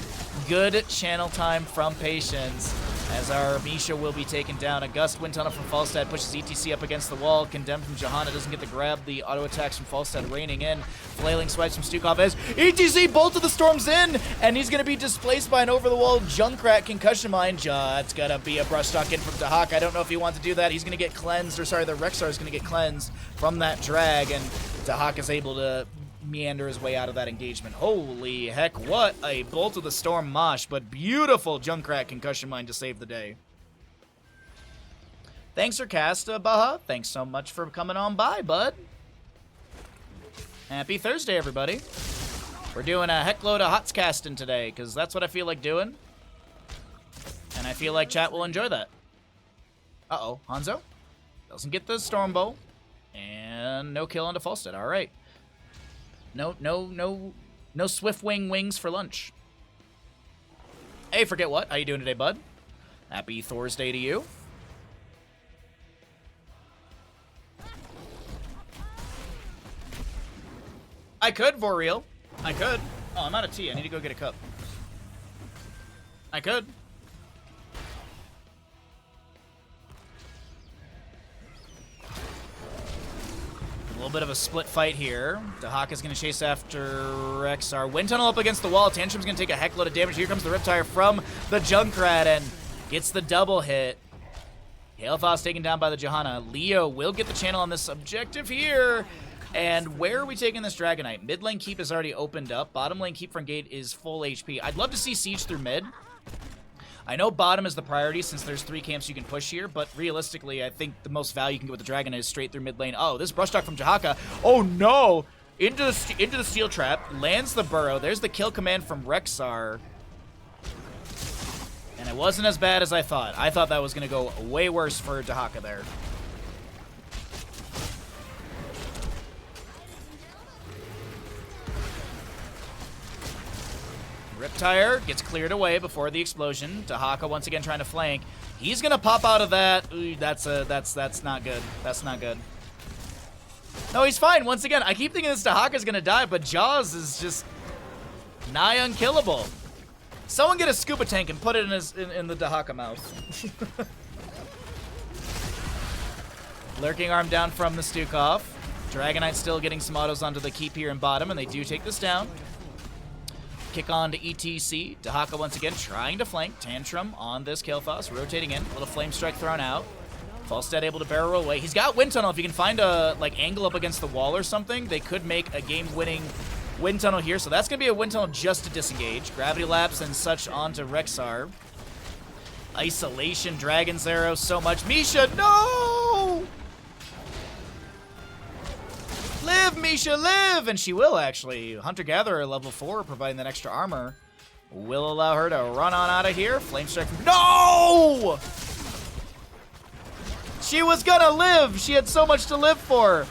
Good channel time from Patience, as our Misha will be taken down. A Gust Wind Tunnel from Falstad pushes ETC up against the wall. Gen.M from Johanna doesn't get the grab. The auto attacks from Falstad raining in. Flailing swipes from Stukov as ETC Bolt of the Storm's in, and he's going to be displaced by an over-the-wall Junkrat Concussion Mine. It's going to be a brush stock in from Dahak. I don't know if he wants to do that. He's going to get cleansed, or sorry, the Rexar is going to get cleansed from that drag, and Dahak is able to meander his way out of that engagement. Holy heck, what a Bolt of the Storm mosh, but beautiful Junkrat Concussion Mine to save the day. Thanks for cast, Baha. Thanks so much for coming on by, bud. Happy Thursday, everybody. We're doing a heckload of HOTS casting today, because that's what I feel like doing. And I feel like chat will enjoy that. Uh-oh, Hanzo doesn't get the Storm Bow. And no kill onto Falstad. All right. No Swift Wing wings for lunch. Hey, forget what? How you doing today, bud? Happy Thursday to you. I could, Voriel. I could. Oh, I'm out of tea. I need to go get a cup. I could. A little bit of a split fight here. Dahak is going to chase after Rexar. Wind Tunnel up against the wall. Tantrum's going to take a heck load of damage. Here comes the Riptire from the Junkrat and gets the double hit. Kael'thas taken down by the Johanna. Leo will get the channel on this objective here. And where are we taking this Dragonite? Mid lane keep is already opened up. Bottom lane keep from gate is full HP. I'd love to see Siege through mid. I know bottom is the priority since there's 3 camps you can push here, but realistically, I think the most value you can get with the Dragon is straight through mid lane. Oh, this brush talk from Jahaka. Oh no! Into the steel trap, lands the burrow. There's the kill command from Rexar. And it wasn't as bad as I thought. I thought that was going to go way worse for Jahaka there. Riptire gets cleared away before the explosion. Jahaka once again trying to flank. He's gonna pop out of that. Ooh, that's not good. That's not good. No, he's fine. Once again, I keep thinking this Jahaka's gonna die, but Jaws is just nigh unkillable. Someone get a scuba tank and put it in the Jahaka mouth. Lurking arm down from the Stukov. Dragonite still getting some autos onto the keep here in bottom, and they do take this down. Kick on to ETC. Jahaka once again trying to flank. Tantrum on this Kael'thas, rotating in. Little Flame Strike thrown out. Falstad able to barrel away. He's got Wind Tunnel. If you can find a angle up against the wall or something, they could make a game-winning Wind Tunnel here. So that's going to be a Wind Tunnel just to disengage. Gravity Lapse and such onto Rexar. Isolation, Dragon's Arrow, so much. Misha, no! Live, Misha, live! And she will, actually. Hunter-Gatherer level 4, providing that extra armor, will allow her to run on out of here. Flame Strike. No! She was gonna live! She had so much to live for.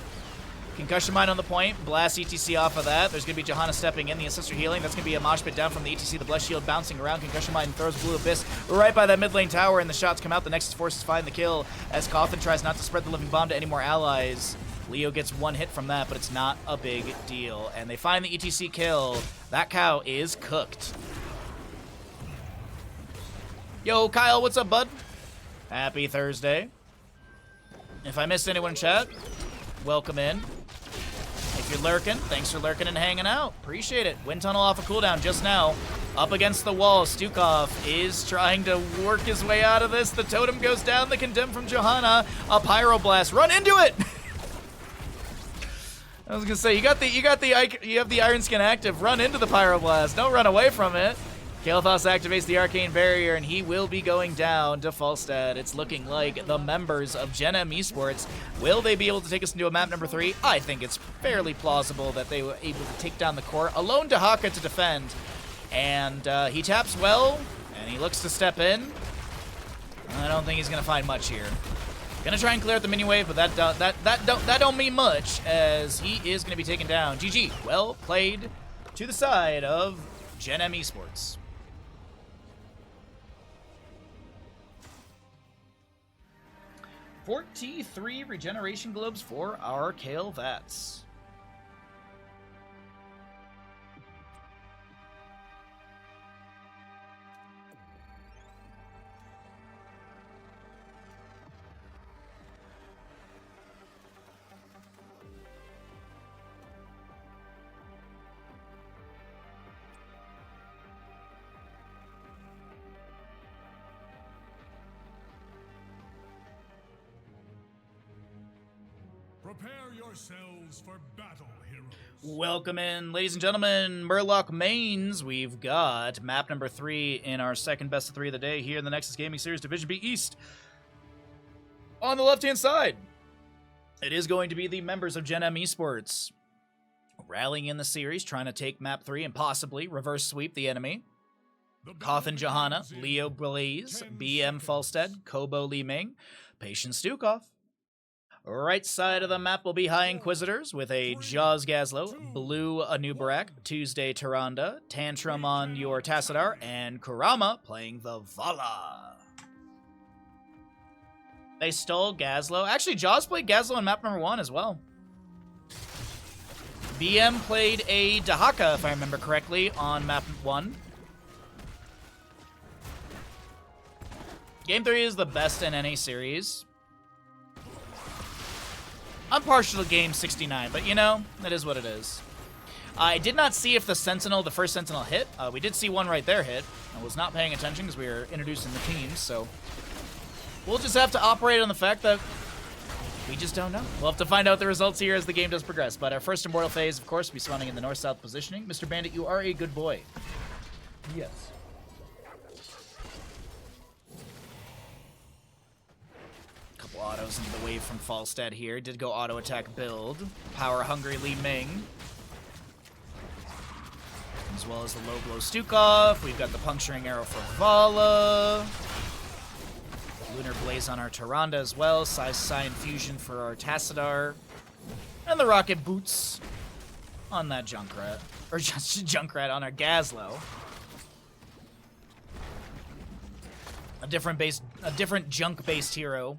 Concussion Mine on the point. Blast ETC off of that. There's gonna be Johanna stepping in. The Ancestor healing. That's gonna be a mosh pit down from the ETC. The Blessed Shield bouncing around. Concussion Mine throws Blue Abyss right by that mid lane tower, and the shots come out. The Nexus forces find the kill as Coffin tries not to spread the Living Bomb to any more allies. Leo gets 1 hit from that, but it's not a big deal. And they find the ETC kill. That cow is cooked. Yo, Kyle, what's up, bud? Happy Thursday. If I missed anyone in chat, welcome in. If you're lurking, thanks for lurking and hanging out. Appreciate it. Wind Tunnel off a cooldown just now. Up against the wall, Stukov is trying to work his way out of this. The totem goes down, the Condemn from Johanna. A Pyroblast. Run into it! I was gonna say, you have the Iron Skin active. Run into the Pyroblast. Don't run away from it. Kael'thas activates the Arcane Barrier, and he will be going down to Falstad. It's looking like the members of Gen.M Esports, will they be able to take us into a map number 3? I think it's fairly plausible that they were able to take down the core. Alone Jahaka to defend, and he taps well, and he looks to step in. I don't think he's gonna find much here. Gonna try and clear out the mini wave, but that don't mean much, as he is gonna be taken down. GG, well played to the side of Gen.M Esports. $43 regeneration globes for our Kael'thas. Prepare yourselves for battle, heroes. Welcome in, ladies and gentlemen, Murloc Mains. We've got map number 3 in our second best of 3 of the day here in the Nexus Gaming Series Division B East. On the left-hand side, it is going to be the members of Gen.M Esports rallying in the series, trying to take map 3 and possibly reverse sweep the enemy. Coffin Johanna, Leo Blaze, BM Falstad, Kobo Li Ming, Patience Stukov. Right side of the map will be High Inquisitors with a Jaws Gazlo, Blue Anubarak, Tuesday Tyrande, Tantrum on your Tassadar, and Kurama playing the Vala. They stole Gazlo. Actually, Jaws played Gazlo on map number 1 as well. BM played a Jahaka, if I remember correctly, on map 1. Game 3 is the best in any series. I'm partial to game 69, but you know, that is what it is. I did not see if the first Sentinel hit. We did see one right there hit. I was not paying attention because we were introducing the teams, so we'll just have to operate on the fact that we just don't know. We'll have to find out the results here as the game does progress. But our first Immortal phase, of course, will be spawning in the north-south positioning. Mr. Bandit, you are a good boy. Yes. autos into the wave from Falstad here. Did go auto attack build. Power hungry Li Ming. As well as the low blow Stukov. We've got the puncturing arrow for Vala. Lunar Blaze on our Tyrande as well. Psy Infusion for our Tassadar. And the rocket boots on that Junkrat. Or just Junkrat on our Gazlo. A different junk-based hero.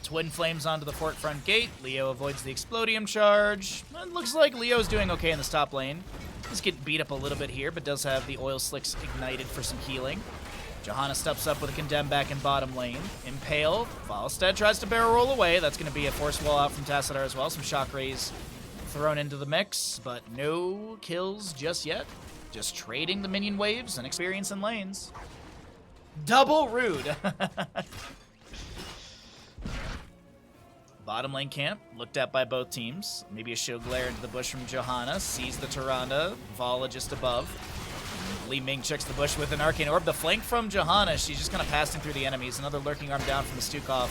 Twin Flames onto the fort front gate. Leo avoids the Explodium charge. It looks like Leo's doing okay in this top lane. He's getting beat up a little bit here, but does have the Oil Slicks ignited for some healing. Johanna steps up with a Condemn back in bottom lane. Impale. Falstad tries to barrel roll away. That's going to be a force wall out from Tassadar as well. Some shock rays thrown into the mix, but no kills just yet. Just trading the minion waves and experience in lanes. Double rude. Bottom lane camp, looked at by both teams. Maybe a show glare into the bush from Johanna. Sees the Tyrande. Vala just above. Li Ming checks the bush with an Arcane Orb. The flank from Johanna, she's just kind of passing through the enemies. Another lurking arm down from the Stukov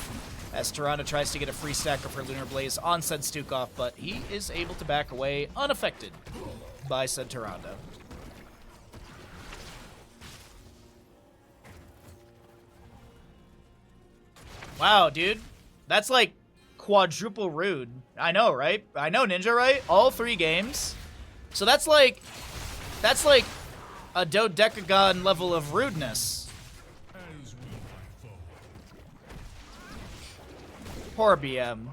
as Tyrande tries to get a free stacker for Lunar Blaze on said Stukov, but he is able to back away unaffected by said Tyrande. Wow, dude. That's like quadruple rude. I know, right? I know, Ninja, right? All 3 games. So that's like a dodecagon level of rudeness. As we fight forward. Poor BM.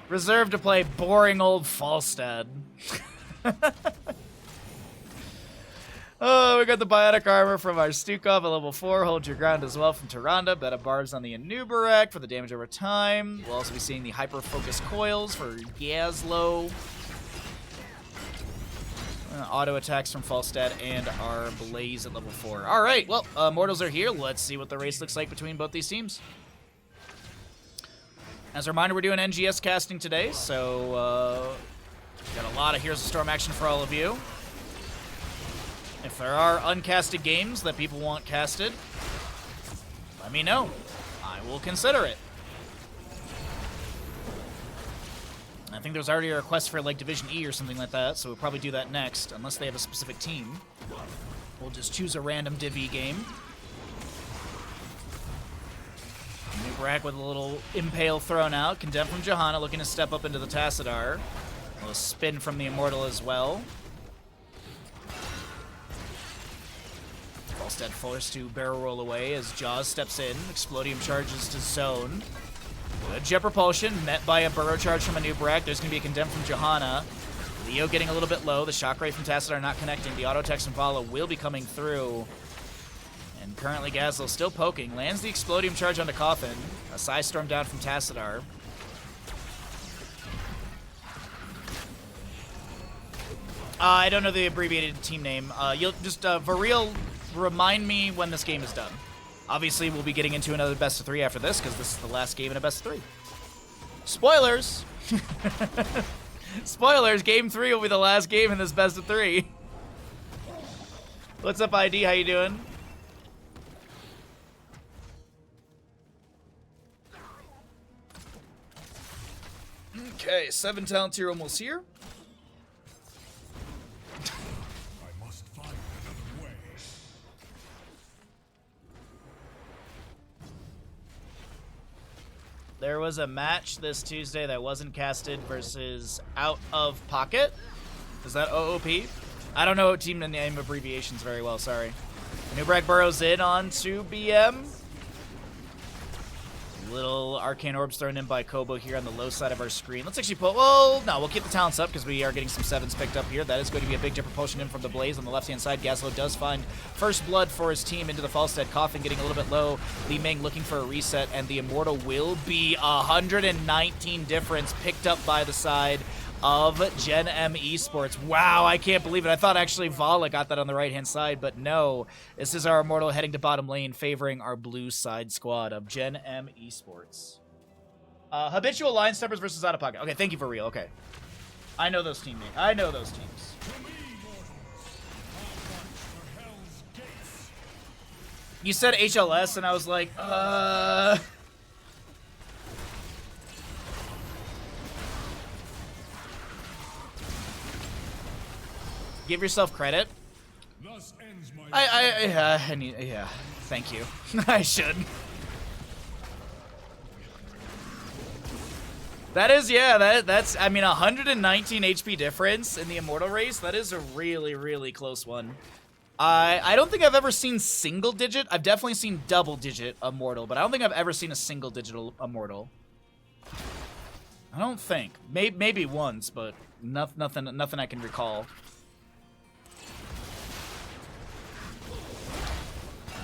Reserved to play boring old Falstad. Oh, we got the Biotic Armor from our Stukov at level 4. Hold your ground as well from Tyrande. Beta Barbs on the Anubarak for the damage over time. We'll also be seeing the Hyper Focus Coils for Gazlo. Auto attacks from Falstad and our Blaze at level 4. Alright, well, Mortals are here. Let's see what the race looks like between both these teams. As a reminder, we're doing NGS casting today, so got a lot of Heroes of Storm action for all of you. If there are uncasted games that people want casted, let me know. I will consider it. I think there's already a request for like Division E or something like that, so we'll probably do that next, unless they have a specific team. We'll just choose a random Div E game. Nubrak with a little Impale thrown out. Condemn from Johanna, looking to step up into the Tassadar. A little spin from the Immortal as well. Falstad forced to barrel roll away as Jaws steps in. Explodium charges to zone. Good jet propulsion, met by a burrow charge from Anubarak. There's going to be a Condemn from Johanna. Leo getting a little bit low. The shock ray from Tassadar not connecting. The auto attacks from Vala will be coming through. And currently Gazlo still poking. Lands the Explodium charge onto Coffin. A Psy Storm down from Tassadar. I don't know the abbreviated team name. You'll just, Vareel, remind me when this game is done. Obviously, we'll be getting into another best of 3 after this, because this is the last game in a best of 3. Spoilers! Spoilers, game 3 will be the last game in this best of 3. What's up, ID? How you doing? Okay, 7 talent tier almost here. I must find another way. There was a match this Tuesday that wasn't casted versus Out of Pocket. Is that OOP? I don't know team name abbreviations very well, sorry. Nubrak burrows in onto BM. Little Arcane Orbs thrown in by Kobo here on the low side of our screen. Let's actually pull... Well, no, we'll keep the talents up because we are getting some 7s picked up here. That is going to be a big jet propulsion in from the Blaze on the left-hand side. Gazlo does find first blood for his team into the Falstad. Coffin getting a little bit low. Li Ming looking for a reset, and the Immortal will be 119 difference picked up by the side of Gen.M Esports. Wow, I can't believe it. I thought actually Vala got that on the right-hand side, but no. This is our Immortal heading to bottom lane, favoring our blue side squad of Gen.M Esports. Habitual line steppers versus out of pocket. Okay, thank you for real. Okay. I know those teammates. I know those teams. You said HLS, and I was like, Give yourself credit. Thus ends my I need, yeah. Thank you. I should. That is, yeah, that's, I mean, 119 HP difference in the Immortal race. That is a really, really close one. I don't think I've ever seen single digit. I've definitely seen double digit Immortal, but I don't think I've ever seen a single digit Immortal. I don't think. Maybe once, but nothing I can recall.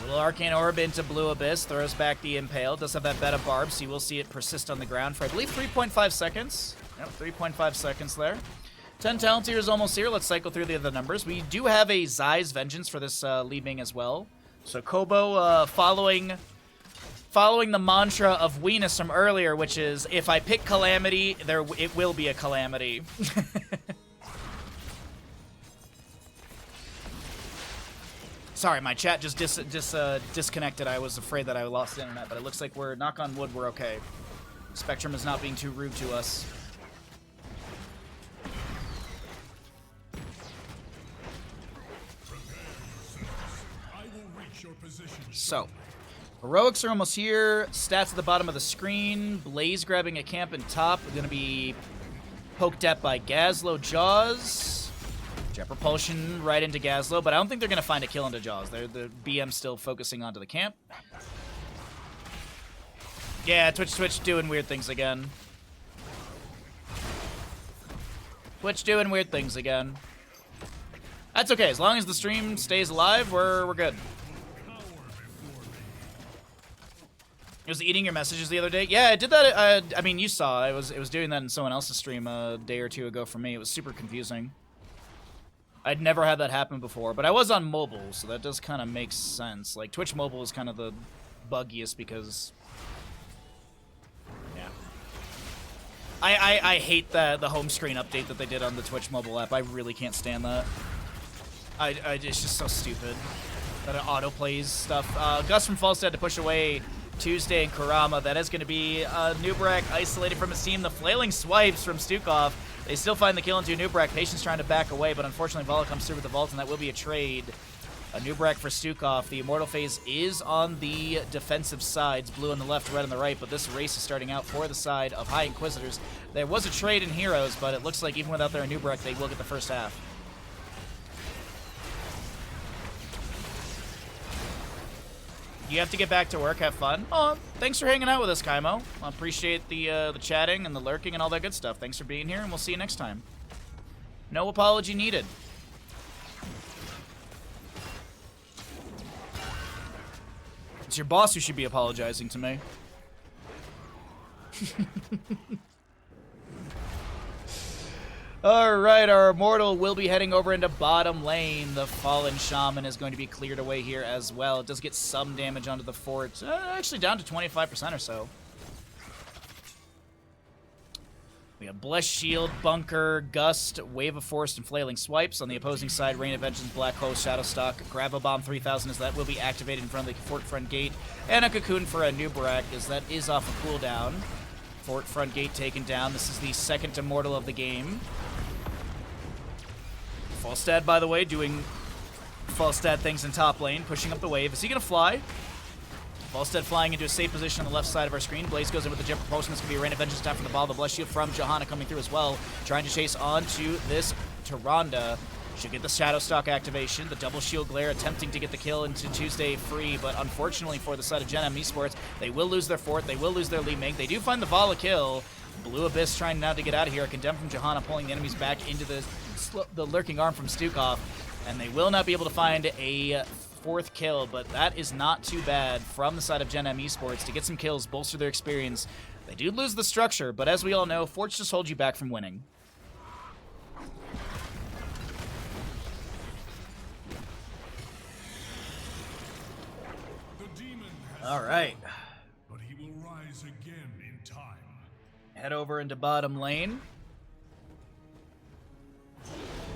Little Arcane Orb into Blue Abyss, throws back the Impale. Does have that Beta Barb, so you will see it persist on the ground for, I believe, 3.5 seconds. Yep, 3.5 seconds there. 10 talent tier is almost here. Let's cycle through the other numbers. We do have a Zai's Vengeance for this Li Ming as well. So Kobo following the mantra of Weenus from earlier, which is, if I pick Calamity, it will be a Calamity. Sorry, my chat just disconnected. I was afraid that I lost the internet, but it looks like we're, knock on wood, we're okay. Spectrum is not being too rude to us. I will reach your position. So, heroics are almost here. Stats at the bottom of the screen. Blaze grabbing a camp in top. We're going to be poked at by Gazlo Jaws. Jet Propulsion right into Gazlo, but I don't think they're going to find a kill into Jaws. The BM still focusing onto the camp. Yeah, Twitch doing weird things again. Twitch doing weird things again. That's okay. As long as the stream stays alive, we're good. It was eating your messages the other day. Yeah, I did that. I mean, you saw. It was doing that in someone else's stream a day or two ago for me. It was super confusing. I'd never had that happen before, but I was on mobile, so that does kind of make sense. Like, Twitch mobile is kind of the buggiest because... Yeah. I hate the home screen update that they did on the Twitch mobile app. I really can't stand that. It's just so stupid that it auto-plays stuff. Gus from Falstad to push away Tuesday and Kurama. That is going to be Nubrak isolated from his team. The flailing swipes from Stukov. They still find the kill into Nubrak. Patience trying to back away, but unfortunately Vala comes through with the vault, and that will be a trade. A Nubrak for Stukov. The Immortal phase is on the defensive sides. Blue on the left, red on the right, but this race is starting out for the side of High Inquisitors. There was a trade in Heroes, but it looks like even without their Nubrak, they will get the first half. You have to get back to work, have fun. Oh, thanks for hanging out with us, Kaimo. I appreciate the chatting and the lurking and all that good stuff. Thanks for being here, and we'll see you next time. No apology needed. It's your boss who should be apologizing to me. Alright, our Immortal will be heading over into bottom lane. The Fallen Shaman is going to be cleared away here as well. It does get some damage onto the fort. Actually down to 25% or so. We have Blessed Shield, Bunker, Gust, Wave of Force, and Flailing Swipes. On the opposing side, Rain of Vengeance, Black Hole, Shadowstalk, Grab Bomb 3000 as that will be activated in front of the fort front gate. And a Cocoon for a Nubrak as that is off a cooldown. Fort front gate taken down. This is the second Immortal of the game. Falstad, by the way, doing Falstad things in top lane, pushing up the wave. Is he going to fly? Falstad flying into a safe position on the left side of our screen. Blaze goes in with the Jet Propulsion. This could be a Rain of Vengeance time for the ball. The Blessed Shield from Johanna coming through as well. Trying to chase onto this Tyrande. Should get the Shadowstalk activation. The double Shield Glare attempting to get the kill into Tuesday free, but unfortunately for the side of Gen.M Esports, they will lose their fort. They will lose their Li Ming. They do find the Vala kill. Blue Abyss trying now to get out of here. Condemned from Johanna, pulling the enemies back into the lurking arm from Stukov. And they will not be able to find a fourth kill, but that is not too bad from the side of Gen.M Esports to get some kills, bolster their experience. They do lose the structure, but as we all know, forts just hold you back from winning. All right. But he will rise again in time. Head over into bottom lane.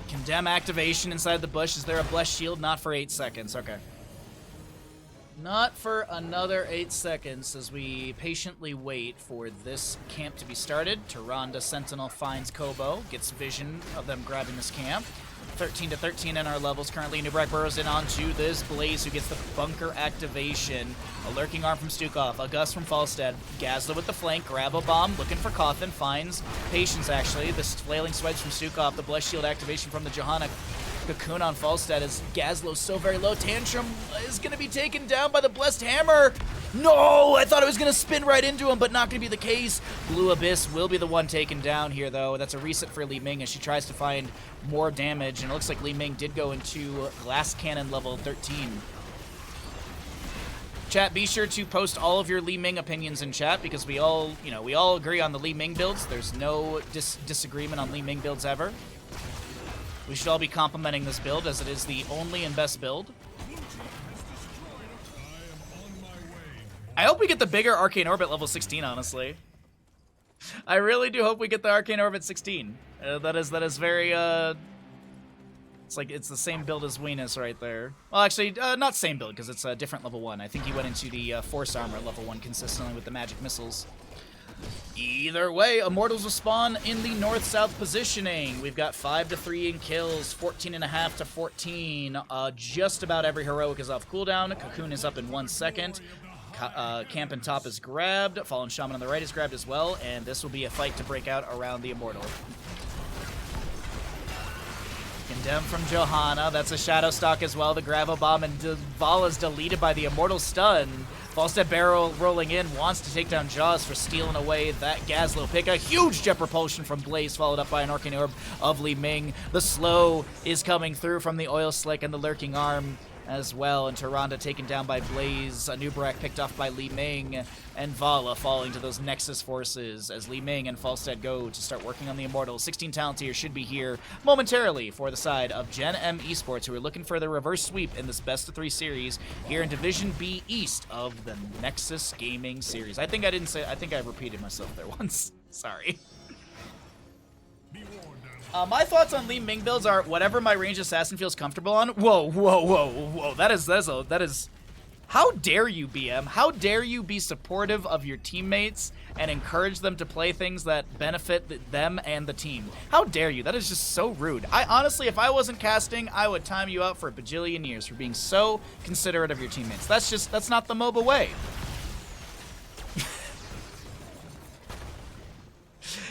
Condemn activation inside the bush. Is there a Blessed Shield? Not for 8 seconds. Okay. Not for another 8 seconds as we patiently wait for this camp to be started. Tyrande Sentinel finds Kobo, gets vision of them grabbing this camp. 13 to 13 in our levels currently. Nubrak burrows in onto this Blaze, who gets the bunker activation. A lurking arm from Stukov, a gust from Falstead. Gazla with the flank, grab a bomb, looking for Cawthon, finds Patience actually. The flailing swipes from Stukov, the blessed shield activation from the Johanna. Cocoon on Falstead as Gazlo's so very low. Tantrum is going to be taken down by the Blessed Hammer. No, I thought it was going to spin right into him, but not going to be the case. Blue Abyss will be the one taken down here, though. That's a reset for Li Ming as she tries to find more damage, and it looks like Li Ming did go into Glass Cannon level 13. Chat, be sure to post all of your Li Ming opinions in chat because we all agree on the Li Ming builds. There's no disagreement on Li Ming builds ever. We should all be complimenting this build as it is the only and best build. I hope we get the bigger Arcane Orbit level 16, honestly. I really do hope we get the Arcane Orbit 16. That is very, it's the same build as Venus right there. Well, actually, not same build, because it's a different level 1. I think he went into the Force Armor level 1 consistently with the magic missiles. Either way, Immortals will spawn in the north-south positioning. We've got 5 to 3 in kills, 14.5 to 14. Just about every heroic is off cooldown. Cocoon is up in 1 second. Camp and top is grabbed. Fallen Shaman on the right is grabbed as well, and this will be a fight to break out around the Immortal. Condemned from Johanna. That's a Shadow Stalk as well. The Gravel Bomb, and Vala's deleted by the Immortal stun. Falstead barrel rolling in, wants to take down Jaws for stealing away that Gazlo pick. A huge jet propulsion from Blaze, followed up by an Arcane Orb of Li Ming. The slow is coming through from the Oil Slick and the Lurking Arm as well, and Tyrande taken down by Blaze. Nubrak picked off by Li Ming, and Vala falling to those Nexus forces as Li Ming and Falstead go to start working on the Immortals. 16 talent tier should be here momentarily for the side of Gen.M Esports, who are looking for the reverse sweep in this best of 3 series here in Division B East of the Nexus Gaming Series. I think I repeated myself there once. Sorry. My thoughts on Li Ming builds are whatever my ranged assassin feels comfortable on. Whoa, whoa, whoa, whoa. That is. How dare you, BM? How dare you be supportive of your teammates and encourage them to play things that benefit them and the team? How dare you? That is just so rude. I honestly, if I wasn't casting, I would time you out for a bajillion years for being so considerate of your teammates. That's not the MOBA way.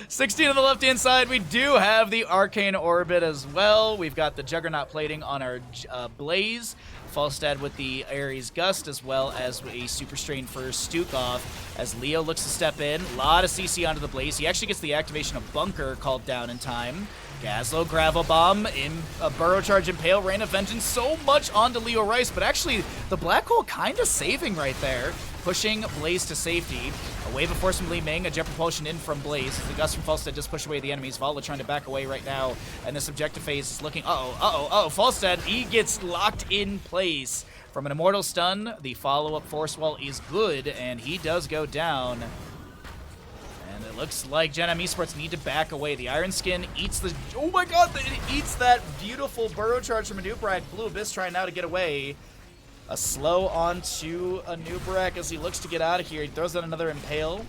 16 on the left-hand side, we do have the Arcane Orbit as well. We've got the Juggernaut plating on our Blaze. Falstad with the Ares Gust, as well as a Super Strain for Stukov, as Leo looks to step in. A lot of CC onto the Blaze. He actually gets the activation of Bunker called down in time. Gazlo, Gravel Bomb, in a Burrow Charge, Impale, Rain of Vengeance. So much onto Leo Rice, but actually the Black Hole kind of saving right there. Pushing Blaze to safety. A wave of force from Li Ming, a jet propulsion in from Blaze. The gust from Falstead just push away the enemies. Vala trying to back away right now. And this objective phase is looking... Falstead, he gets locked in place. From an Immortal stun, the follow-up force wall is good, and he does go down. And it looks like Gen.M Esports need to back away. The Iron Skin eats the... Oh my god, it eats that beautiful Burrow Charge from Nubrak. Blue Abyss trying now to get away. A slow onto a Nubrak as he looks to get out of here. He throws out another Impale.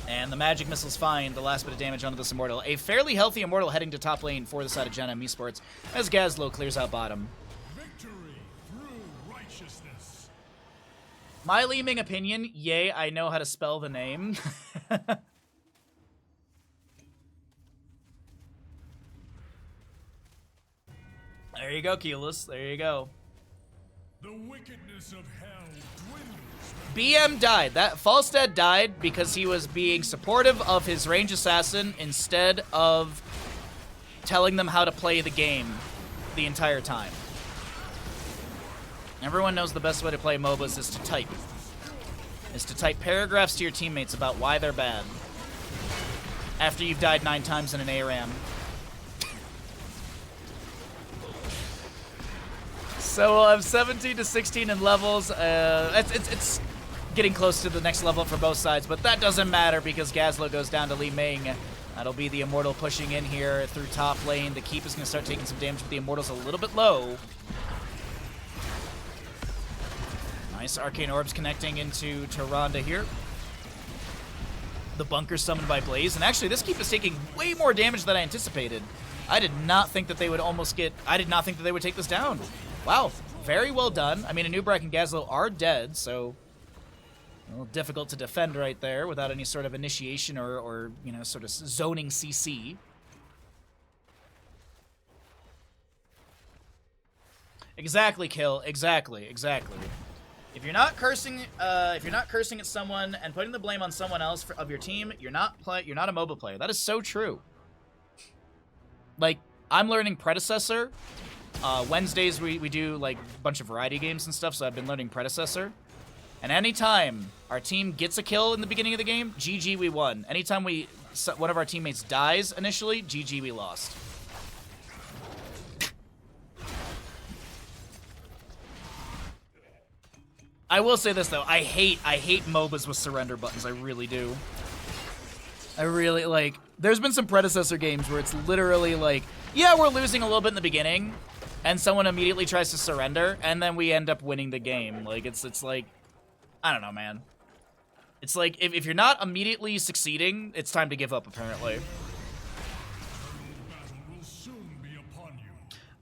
And the magic missiles find the last bit of damage onto this Immortal. A fairly healthy Immortal heading to top lane for the side of Gen.M Esports as Gazlo clears out bottom. Victory through righteousness. My Li Ming opinion, yay, I know how to spell the name. There you go, Keyless. There you go. The wickedness of hell dwindles. BM died. That Falstead died because he was being supportive of his range assassin instead of telling them how to play the game the entire time. Everyone knows the best way to play MOBAs is to type. Is to type paragraphs to your teammates about why they're bad. After you've died 9 times in an ARAM. So we'll have 17 to 16 in levels. It's getting close to the next level for both sides, but that doesn't matter because Gazlo goes down to Li Ming. That'll be the Immortal pushing in here through top lane. The Keep is going to start taking some damage, but the Immortal's a little bit low. Nice Arcane Orbs connecting into Tyrande here. The Bunker summoned by Blaze, and actually this Keep is taking way more damage than I anticipated. I did not think that they would almost get... I did not think that they would take this down. Wow. Very well done. I mean, Anubrak and Gazlo are dead, so... a little difficult to defend right there without any sort of initiation or you know, sort of zoning CC. Exactly, Kill. Exactly. If you're not cursing at someone and putting the blame on someone else of your team, you're not a MOBA player. That is so true. Like, I'm learning Predecessor. Wednesdays we do like a bunch of variety games and stuff, so I've been learning Predecessor. And anytime our team gets a kill in the beginning of the game, GG, we won. Anytime one of our teammates dies initially, GG, we lost. I will say this though, I hate MOBAs with surrender buttons. I really do. I really, like, there's been some Predecessor games where it's literally like, yeah, we're losing a little bit in the beginning, and someone immediately tries to surrender, and then we end up winning the game. Like, it's like, I don't know, man. It's like, if you're not immediately succeeding, it's time to give up, apparently.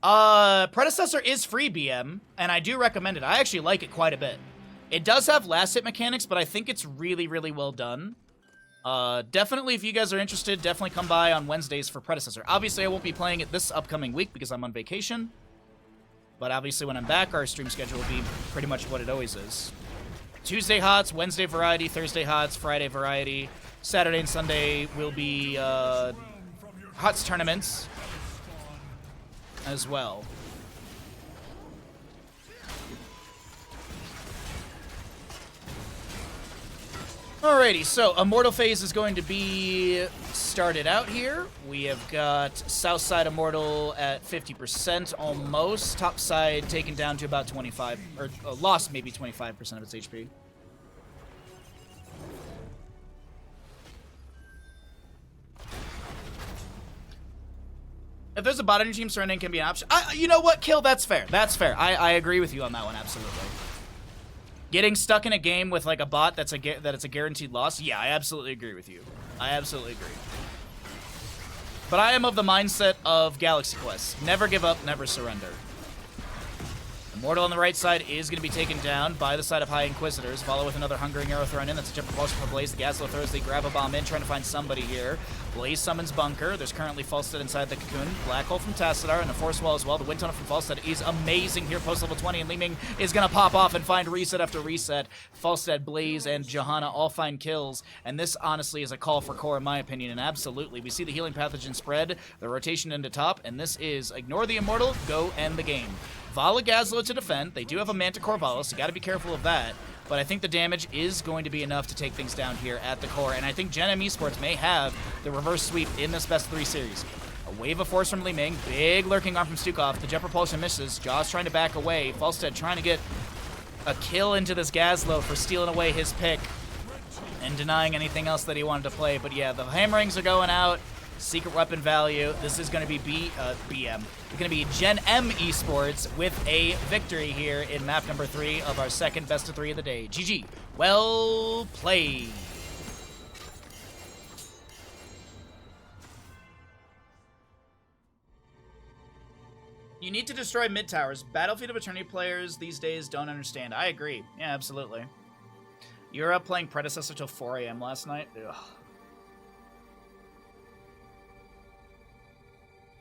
Predecessor is free, BM, and I do recommend it. I actually like it quite a bit. It does have last hit mechanics, but I think it's really, really well done. Definitely, if you guys are interested, definitely come by on Wednesdays for Predecessor. Obviously, I won't be playing it this upcoming week because I'm on vacation. But obviously, when I'm back, our stream schedule will be pretty much what it always is. Tuesday HOTS, Wednesday Variety, Thursday HOTS, Friday Variety. Saturday and Sunday will be HOTS tournaments as well. Alrighty, so Immortal phase is going to be started out here. We have got Southside Immortal at 50% almost. Topside taken down to about 25, or lost maybe 25% of its HP. If there's a bot on your team, surrendering can be an option. You know what, Kill, that's fair. That's fair. I agree with you on that one, absolutely. Getting stuck in a game with like a bot that's a guaranteed loss, yeah, I absolutely agree with you. I absolutely agree. But I am of the mindset of Galaxy Quest. Never give up, never surrender. Immortal on the right side is going to be taken down by the side of High Inquisitors. Follow with another Hungering Arrow thrown in. That's a jump propulsion for Blaze. The Gaslow throws the grab a bomb in, trying to find somebody here. Blaze summons Bunker. There's currently Falstead inside the Cocoon. Black Hole from Tassadar and the Force Wall as well. The Wind Tunnel from Falstead is amazing here post level 20, and Li Ming is going to pop off and find reset after reset. Falstead, Blaze, and Johanna all find kills, and this honestly is a call for core in my opinion, and absolutely. We see the Healing Pathogen spread, the rotation into top, and this is ignore the Immortal, go end the game. Vala Gazlo to defend. They do have a Manticore Vala, so you got to be careful of that. But I think the damage is going to be enough to take things down here at the core. And I think Gen.M Esports may have the reverse sweep in this best of 3 series. A wave of force from Li Ming. Big lurking arm from Stukov. The jet propulsion misses. Jaws trying to back away. Falstead trying to get a kill into this Gazlo for stealing away his pick and denying anything else that he wanted to play. But yeah, the hammerings are going out. Secret weapon value. This is going to be BM. It's going to be Gen.M Esports with a victory here in map number 3 of our second best of 3 of the day. GG. Well played. You need to destroy mid towers. Battlefield of Eternity players these days don't understand. I agree. Yeah, absolutely. You were up playing Predecessor till 4 a.m. last night? Ugh.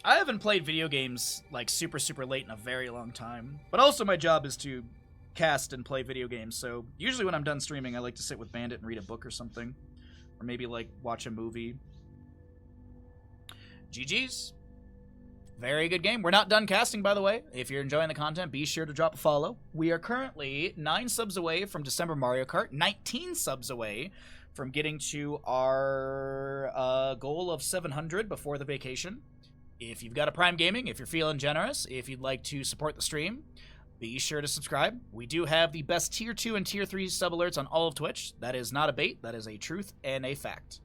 I haven't played video games, like, super, super late in a very long time. But also my job is to cast and play video games, so usually when I'm done streaming, I like to sit with Bandit and read a book or something. Or maybe, like, watch a movie. GG's. Very good game. We're not done casting, by the way. If you're enjoying the content, be sure to drop a follow. We are currently 9 subs away from December Mario Kart, 19 subs away from getting to our goal of 700 before the vacation. If you've got a Prime Gaming, if you're feeling generous, if you'd like to support the stream, be sure to subscribe. We do have the best Tier 2 and Tier 3 sub alerts on all of Twitch. That is not a bait. That is a truth and a fact.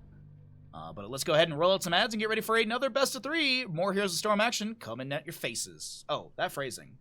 But let's go ahead and roll out some ads and get ready for another best of 3. More Heroes of Storm action coming at your faces. Oh, that phrasing.